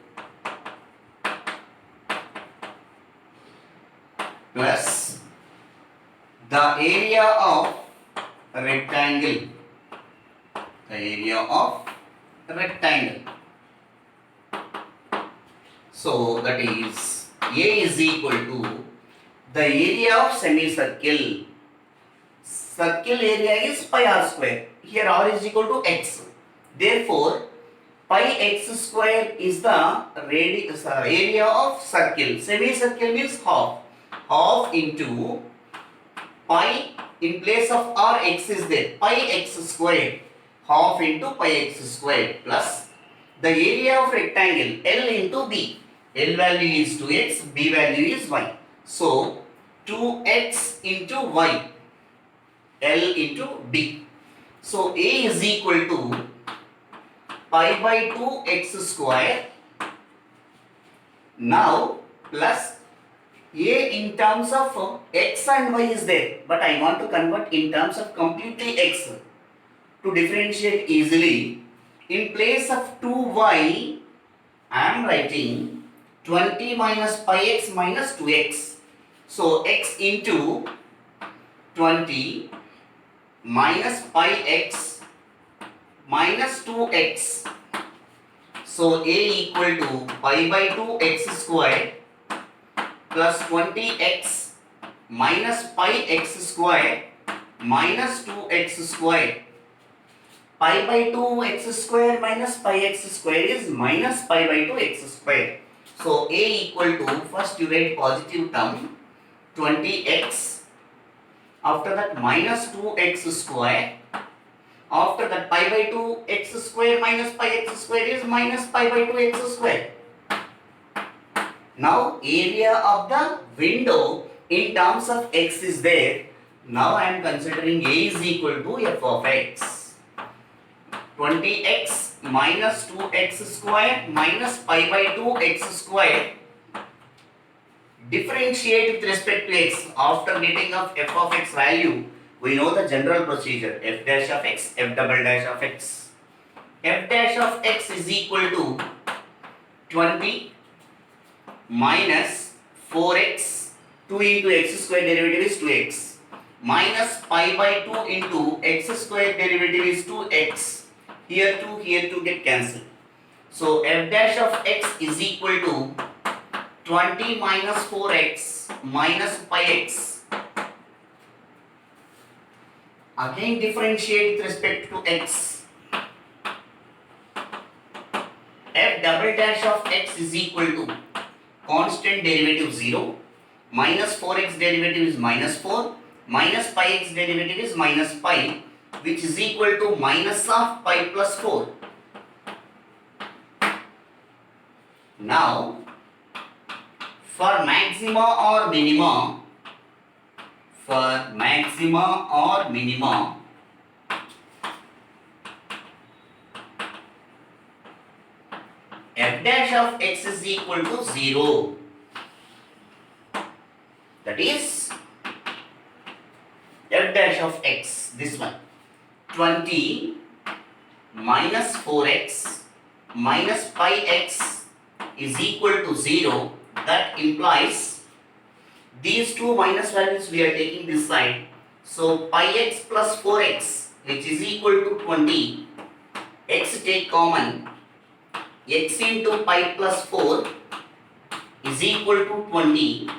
plus the area of rectangle. The area of rectangle. So that is A is equal to the area of semicircle. Circle area is pi r square. Here r is equal to x. Therefore, pi x square is the area of circle. Semicircle means half. Half into pi, in place of r, x is there. Pi x square. Half into pi x square plus the area of rectangle L into B. L value is 2x, B value is y. So 2x into y, L into B. So A is equal to pi by 2 x square. Now plus A in terms of x and y is there, but I want to convert in terms of completely x to differentiate easily. In place of 2y, I am writing 20 minus pi x minus 2x. So x into 20 minus pi x minus 2x. So A equal to pi by 2 x square plus 20x minus pi x square minus 2x square. Pi by 2 x square minus pi x square is minus pi by 2 x square. So A equal to, first you write positive term 20x, after that minus 2x square, after that pi by 2 x square minus pi x square is minus pi by 2 x square. Now area of the window in terms of x is there. Now I am considering A is equal to f of x. 20x minus 2x square minus pi by 2 x square. Differentiate with respect to x. After getting of f of x value, we know the general procedure, f dash of x, f double dash of x. F dash of x is equal to 20 minus 4x, 2 into x square derivative is 2x, minus pi by 2 into x square derivative is 2x. Here 2 get cancelled. So f dash of x is equal to 20 minus 4x minus pi x. Again differentiate with respect to x. F double dash of x is equal to constant derivative 0, minus 4x derivative is minus 4, minus pi x derivative is minus pi, which is equal to minus of pi plus 4. Now, for maxima or minima, f dash of x is equal to 0. That is f dash of x, this one. 20 minus 4x minus pi x is equal to 0. That implies these two minus values we are taking this side. So pi x plus 4x, which is equal to 20. X take common. X into pi plus 4 is equal to 20.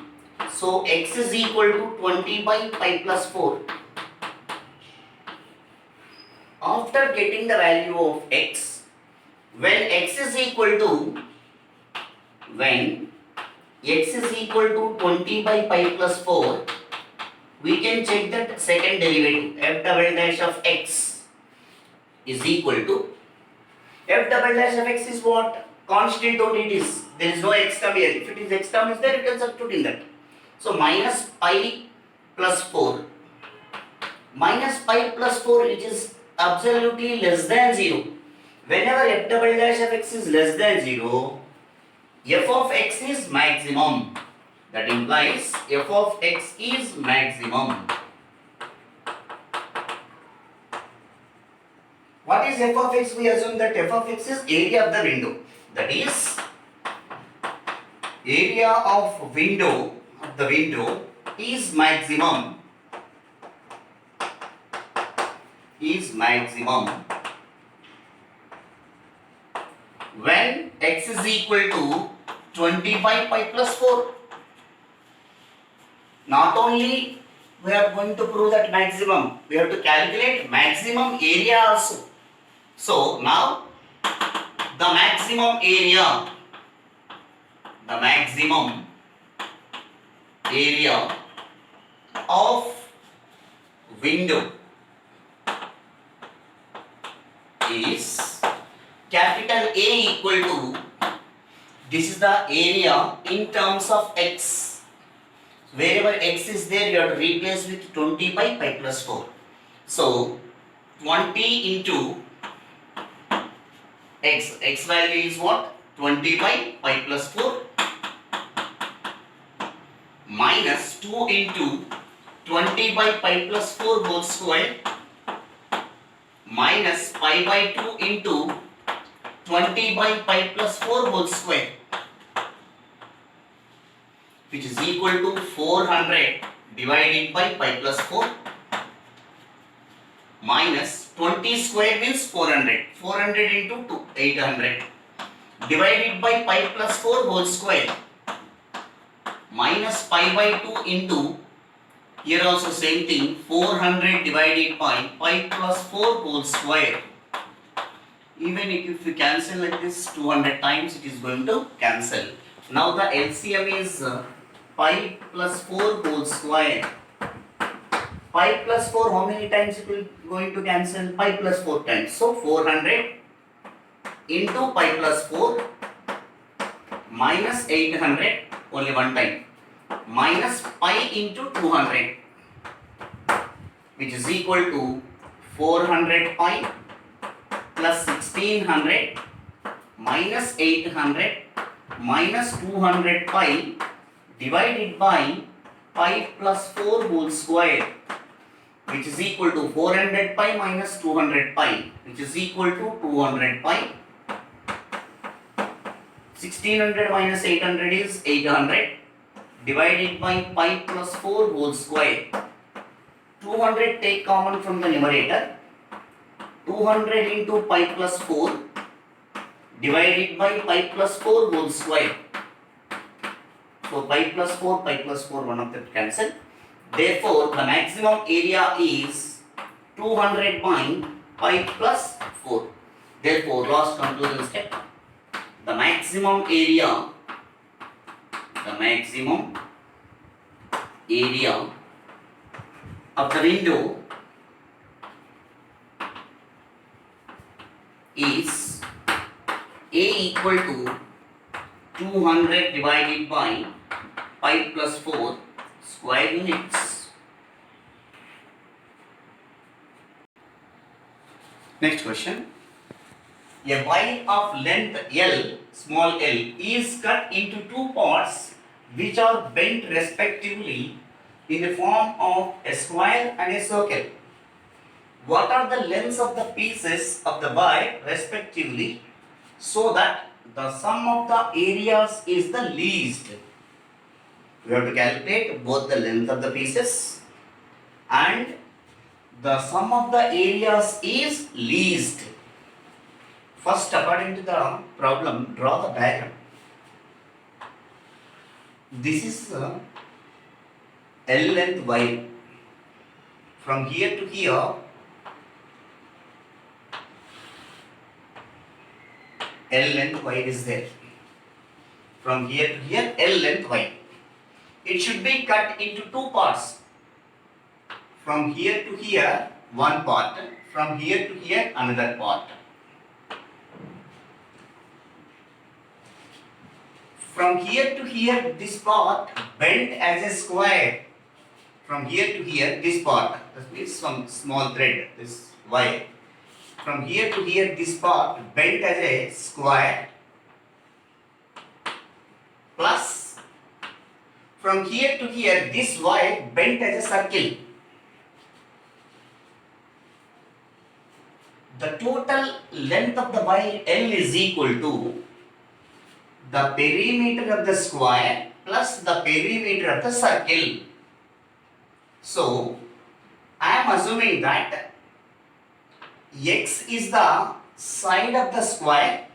So x is equal to 20 by pi plus 4. After getting the value of x, when x is equal to 20 by pi plus 4, we can check that second derivative f double dash of x is equal to f double dash of x is what? Constant only it is. There is no x term here. If it is x term is there, you can substitute in that. So minus pi plus 4. Minus pi plus 4 which is absolutely less than 0. Whenever f double dash of x is less than 0, f of x is maximum. That implies f of x is maximum. What is f of x? We assume that f of x is area of the window. That is area of the window is maximum. When x is equal to 25 pi plus 4. Not only we are going to prove that maximum, we have to calculate maximum area also. So now the maximum area of window is capital A equal to, this is the area in terms of x. Wherever x is there, you have to replace with 20 by pi plus 4. So 20 into x value is what? 20 by pi plus 4 minus 2 into 20 by pi plus 4 whole square minus pi by 2 into 20 by pi plus 4 whole square, which is equal to 400 divided by pi plus 4 minus 20 square means 400. 400 into 2, 800 divided by pi plus 4 whole square minus pi by 2 into, here also same thing, 400 divided by pi plus 4 whole square. Even if you cancel like this 200 times, it is going to cancel. Now the LCM is pi plus 4 whole square. Pi plus 4, how many times it will going to cancel? Pi plus 4 times. So 400 into pi plus 4 minus 800, only one time, minus pi into 200, which is equal to 400 pi plus 1600 minus 800 minus 200 pi divided by pi plus 4 whole square, which is equal to 400 pi minus 200 pi, which is equal to 200 pi. 1600 minus 800 is 800 divided by pi plus 4 whole square. 200 take common from the numerator. 200 into pi plus 4 divided by pi plus 4 whole square. So pi plus 4, one of them cancel. Therefore, the maximum area is 200 by pi plus 4. Therefore, last conclusion step. The maximum area of the window is A equal to 200 divided by pi plus 4 square units. Next question. A wire of length L, small l, is cut into two parts which are bent respectively in the form of a square and a circle. What are the lengths of the pieces of the wire respectively, so that the sum of the areas is the least? We have to calculate both the length of the pieces and the sum of the areas is least. First, according to the problem, draw the diagram. This is L length wire. From here to here, L length wire is there. From here to here, L length wire. It should be cut into two parts. From here to here, one part. From here to here, another part. From here to here, this part bent as a square. From here to here, this part, that means some small thread, this wire. From here to here, this part bent as a square, plus from here to here, this wire bent as a circle. The total length of the wire L is equal to the perimeter of the square plus the perimeter of the circle. So, I am assuming that x is the side of the square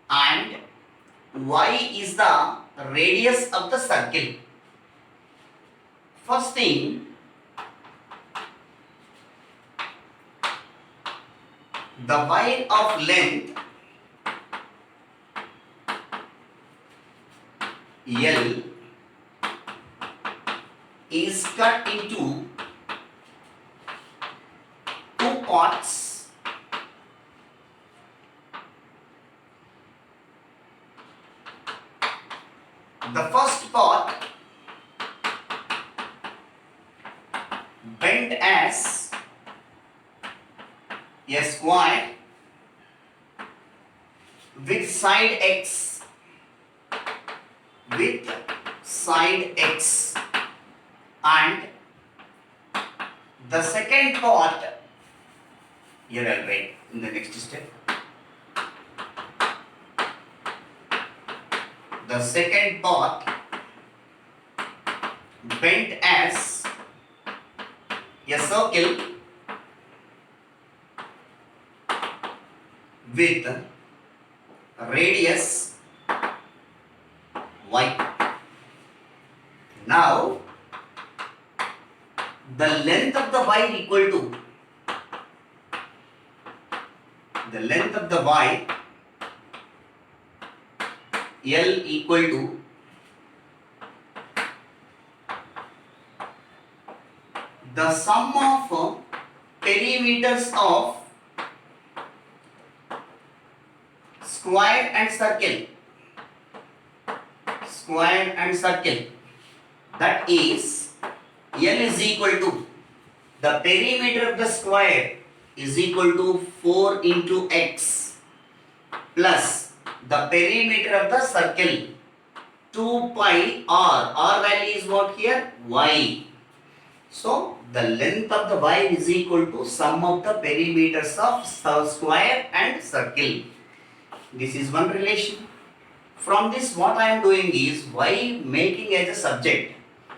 and y is the radius of the circle. First thing, the wire of length L is cut into two parts. The first part bent as a square with side x, and the second part, here I'll write in the next step. The second part bent as a circle with radius y. Now, the length of the wire equal to the length of the wire L equal to the sum of perimeters of square and circle. That is, L is equal to the perimeter of the square is equal to 4 into x plus the perimeter of the circle 2 pi r. R value is what here? Y. So, the length of the wire is equal to sum of the perimeters of square and circle. This is one relation. From this, what I am doing is y making as a subject.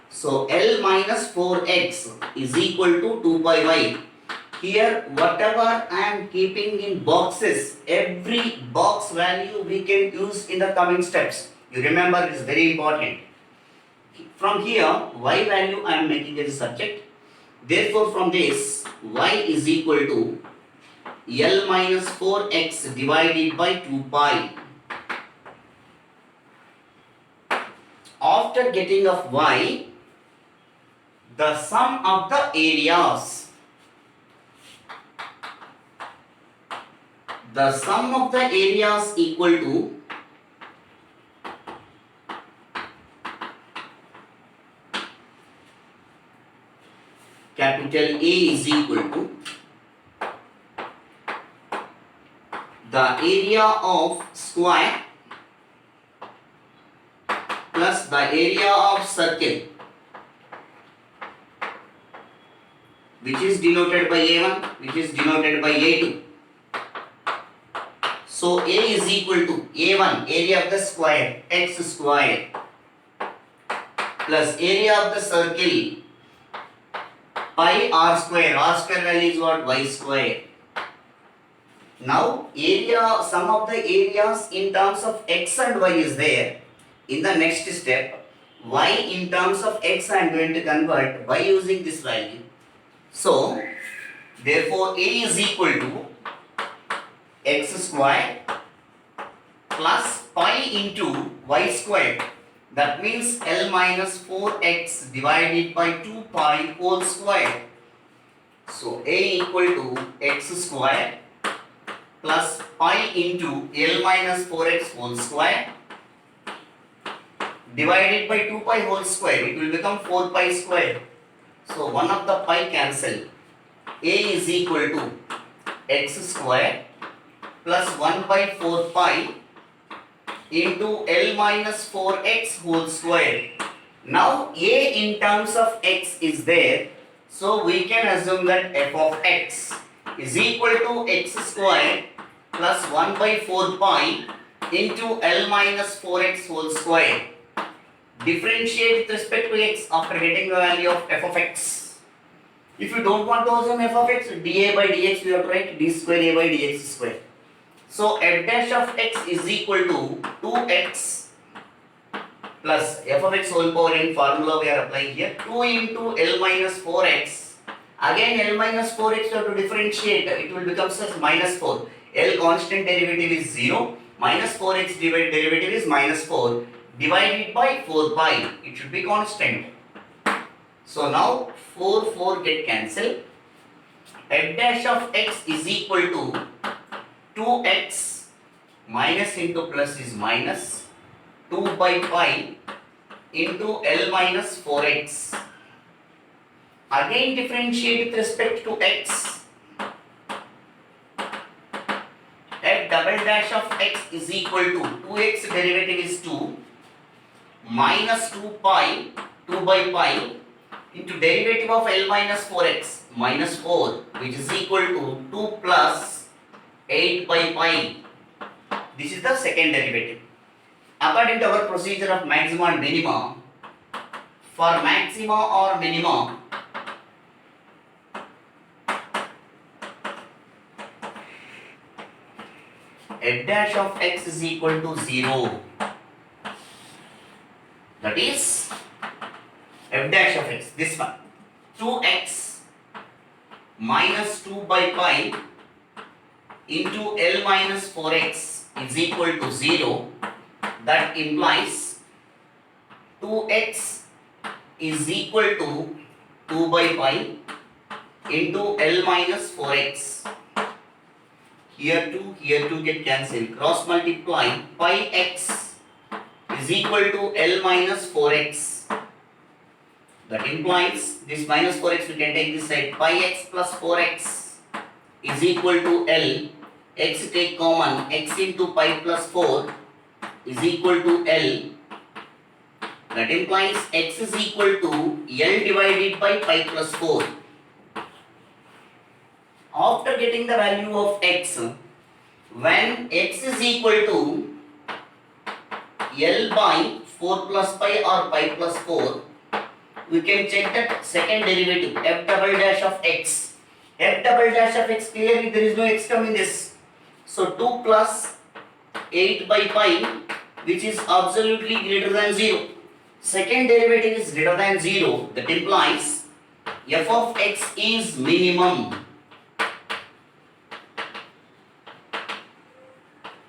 So, L minus 4x is equal to 2 pi y. Here, whatever I am keeping in boxes, every box value we can use in the coming steps. You remember, it is very important. From here, y value I am making as a subject. Therefore, from this, y is equal to L minus 4x divided by 2 pi. After getting of y, the sum of the areas. The sum of the areas equal to capital A is equal to the area of square plus the area of circle, which is denoted by A1, which is denoted by A2. So A is equal to A1, area of the square, x square, plus area of the circle, pi r square. R square value is what? Y square. Now, sum of the areas in terms of x and y is there. In the next step, y in terms of x I am going to convert by using this value. So, therefore, A is equal to x square plus pi into y square. That means L minus 4x divided by 2 pi whole square. So A equal to x square plus pi into L minus 4x whole square divided by 2 pi whole square. It will become 4 pi square. So one of the pi cancel. A is equal to x square plus 1 by 4 pi into L minus 4x whole square. Now A in terms of x is there, so we can assume that f of x is equal to x square plus 1 by 4 pi into L minus 4x whole square. Differentiate with respect to x after getting the value of f of x. If you don't want to assume f of x, dA by dx we have to write d square a by dx square. So f dash of x is equal to 2x plus f of x whole power n formula we are applying here, 2 into L minus 4x. Again L minus 4x you have to differentiate, it will become as minus 4. L constant derivative is 0, minus 4x derivative is minus 4 divided by 4 pi, it should be constant. So now 4 get cancelled. F dash of x is equal to 2x minus into plus is minus 2 by pi into L minus 4x. Again differentiate with respect to x. F double dash of x is equal to 2x derivative is 2 minus 2 pi 2 by pi into derivative of L minus 4x minus 4, which is equal to 2 plus 8 by pi. This is the second derivative. According to our procedure of maxima and minima, for maxima or minima, f dash of x is equal to 0. That is f dash of x, this one, 2x minus 2 by pi into L minus 4x is equal to 0. That implies 2x is equal to 2 by pi into L minus 4x. Here 2 get cancelled. Cross multiply, pi x is equal to L minus 4x. That implies this minus 4x we can take this side. Pi x plus 4x is equal to L. X take common, x into pi plus 4 is equal to L. That implies x is equal to L divided by pi plus 4. After getting the value of x, when x is equal to L by 4 plus pi or pi plus 4, we can check that second derivative, f double dash of x. F double dash of x, clearly there is no x term in this. So 2 plus 8 by pi, which is absolutely greater than 0. Second derivative is greater than 0. That implies f of x is minimum.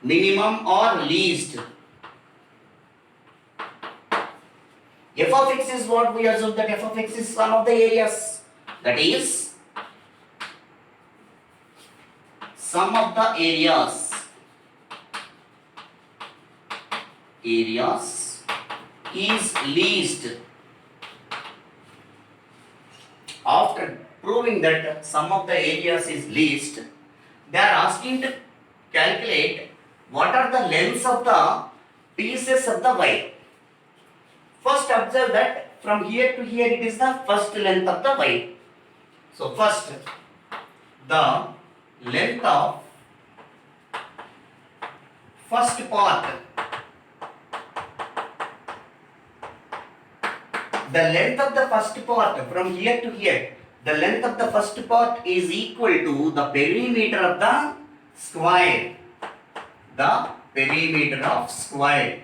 Minimum or least. F of x is what we assume that f of x is sum of the areas. That is sum of the areas is least. After proving that sum of the areas is least, they are asking to calculate what are the lengths of the pieces of the wire. First observe that from here to here it is the first length of the wire. So first the length of first part, the length of the first part from here to here, the length of the first part is equal to the perimeter of the square. The perimeter of square.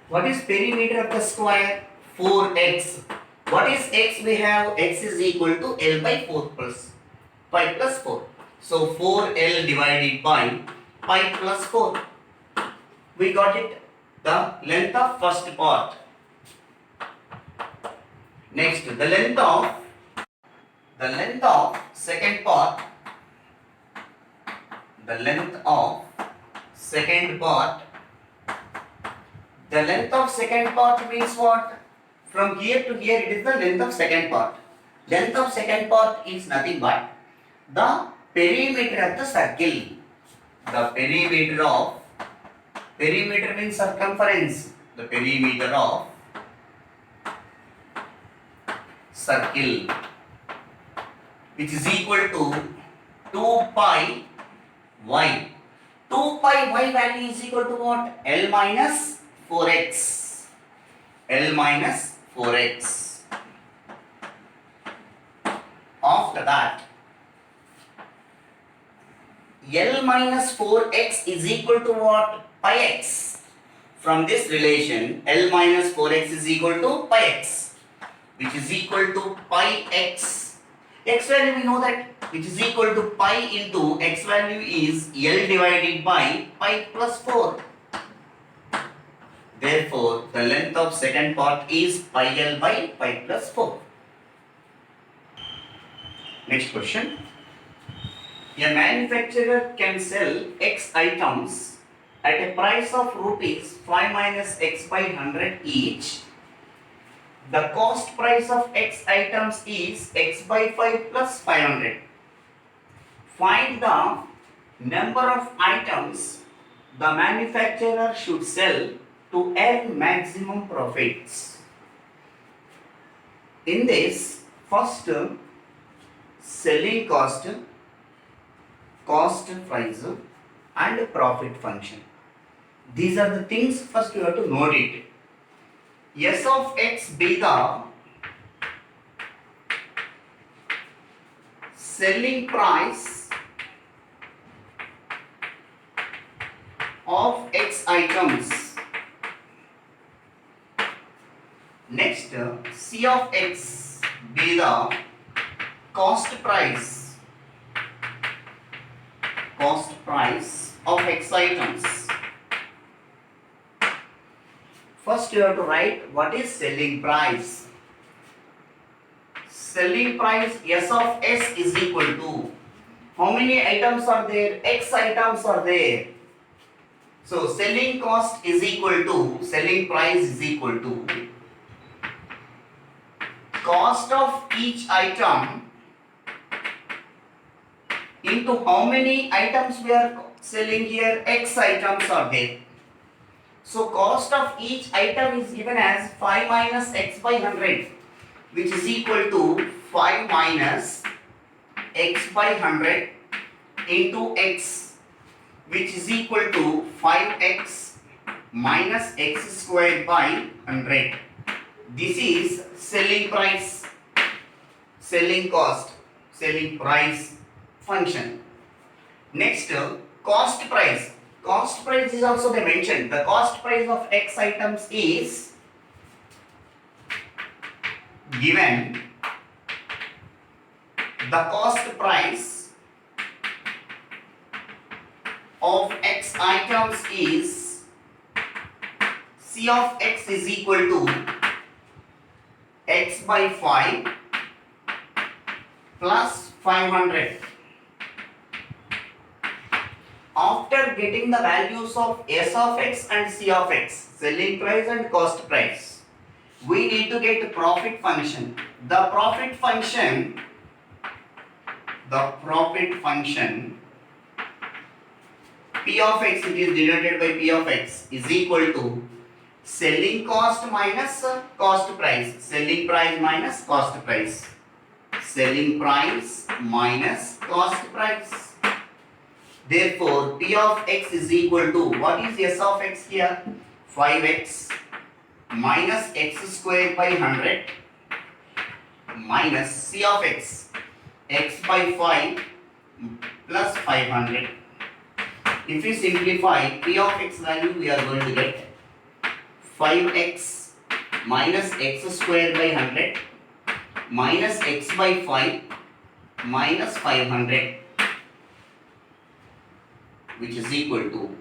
What is perimeter of the square? 4x. What is x? We have x is equal to L by 4 plus pi plus 4. So 4L divided by pi plus 4. We got it. The length of first part. Next, the length of second part. The length of second part. The length of second part means what? From here to here it is the length of second part. Length of second part is nothing but the perimeter of the circle. The perimeter means circumference. The perimeter of circle, which is equal to 2 pi y. 2 pi y value is equal to what? L minus 4x. L minus 4x. After that, L minus 4x is equal to what? Pi x. From this relation, L minus 4x is equal to pi x, which is equal to pi x. X value we know that, which is equal to pi into x value is L divided by pi plus 4. Therefore, the length of second part is pi L by pi plus 4. Next question. A manufacturer can sell X items at a price of rupees 5 minus X by 100 each. The cost price of X items is X by 5 plus 500. Find the number of items the manufacturer should sell to earn maximum profits. In this, first selling cost, cost price and profit function. These are the things first you have to note it. S of X be the selling price of X items. Next, C of X be the cost price of X items. First you have to write what is selling price. Selling price S of S is equal to, how many items are there? X items are there. So selling cost is equal to, selling price is equal to cost of each item into how many items we are selling here? X items are there. So cost of each item is given as 5 minus X by 100, which is equal to 5 minus X by 100 into X, which is equal to 5x minus X squared by 100. This is selling price, selling cost, selling price function. Next, cost price. Cost price is also they mentioned. The cost price of X items is given. The cost price of X items is C of X is equal to X by 5 plus 500. After getting the values of S of X and C of X, selling price and cost price, we need to get the profit function. The profit function P of X, it is denoted by P of X, is equal to selling cost minus cost price, selling price minus cost price, selling price minus cost price. Therefore, P of X is equal to, what is S of X here? 5x minus X squared by 100 minus C of X, X by 5 plus 500. If we simplify, P of X value we are going to get 5x minus X squared by 100 minus X by 5 minus 500. which is equal to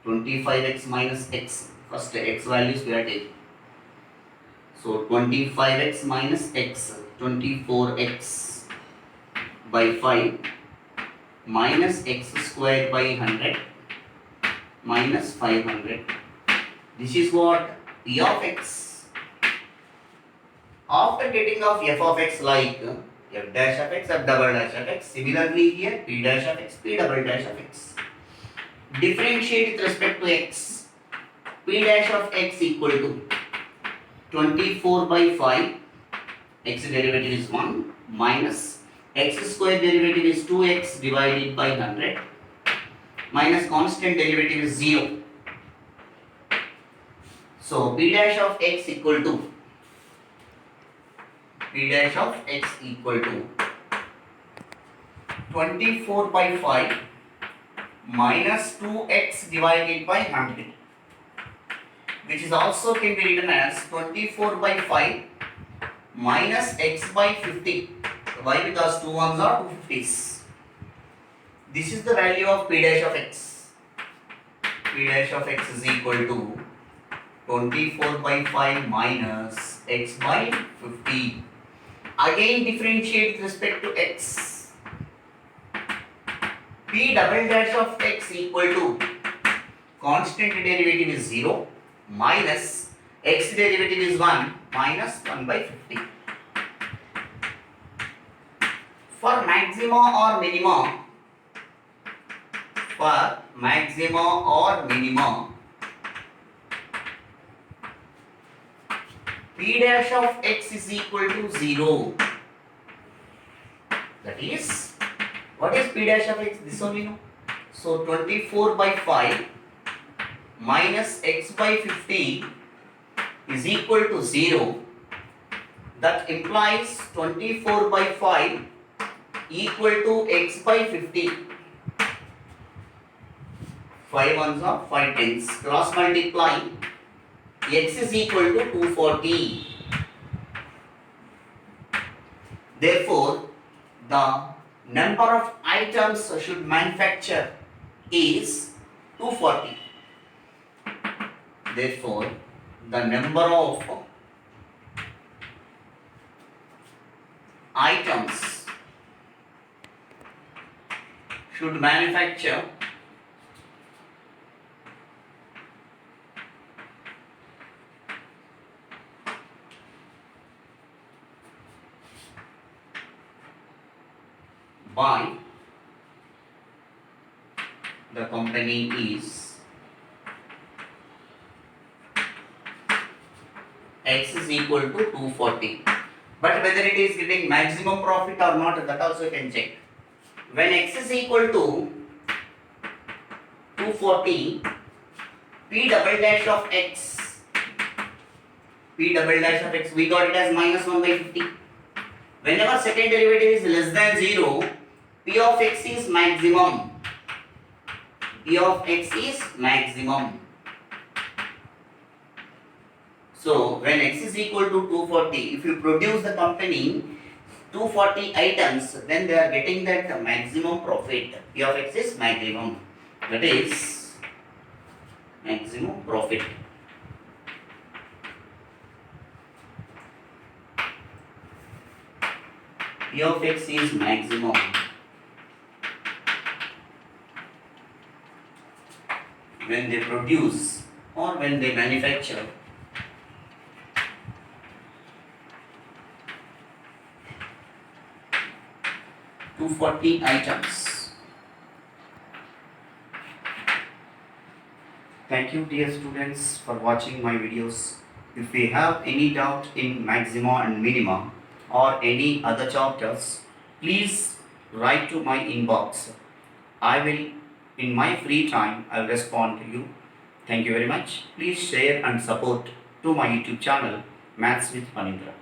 25x minus x. First x values we are taking. So 25x minus x, 24x by 5 minus x square by 100 minus 500. This is what p of x. After getting of f of x like f dash of x, f double dash of x, similarly here p dash of x, p double dash of x. Differentiate with respect to x. P dash of x equal to 24 by 5, x derivative is 1, minus x square derivative is 2x divided by 100, minus constant derivative is 0. So p dash of x equal to 24 by 5 minus 2x divided by 100, which is also can be written as 24 by 5 minus x by 50. Why? Because 2 ones are 2 50s. This is the value of p dash of x. P dash of x is equal to 24 by 5 minus x by 50. Again differentiate with respect to x. P double dash of x equal to constant derivative is 0 minus x derivative is 1 minus 1 by 50. For maxima or minima, p dash of x is equal to 0. That is, what is p dash of x? This only no. So 24 by 5 minus x by 50 is equal to 0. That implies 24 by 5 equal to x by 50. 5 ones are 5 tenths. Cross multiply, x is equal to 240. Therefore, the number of items should manufacture is 240. Therefore, the number of items should manufacture by the company is x is equal to 240. But whether it is getting maximum profit or not, that also you can check. When x is equal to 240, p double dash of x, we got it as minus 1 by 50. Whenever second derivative is less than 0, p of x is maximum. So when x is equal to 240, if you produce the company 240 items, then they are getting that maximum profit. P of x is maximum. That is maximum profit. P of x is maximum when they produce or when they manufacture 240 items. Thank you dear students for watching my videos. If you have any doubt in maxima and minima or any other chapters, please write to my inbox. I will, in my free time, I will respond to you. Thank you very much. Please share and support to my YouTube channel, Maths with Manindra.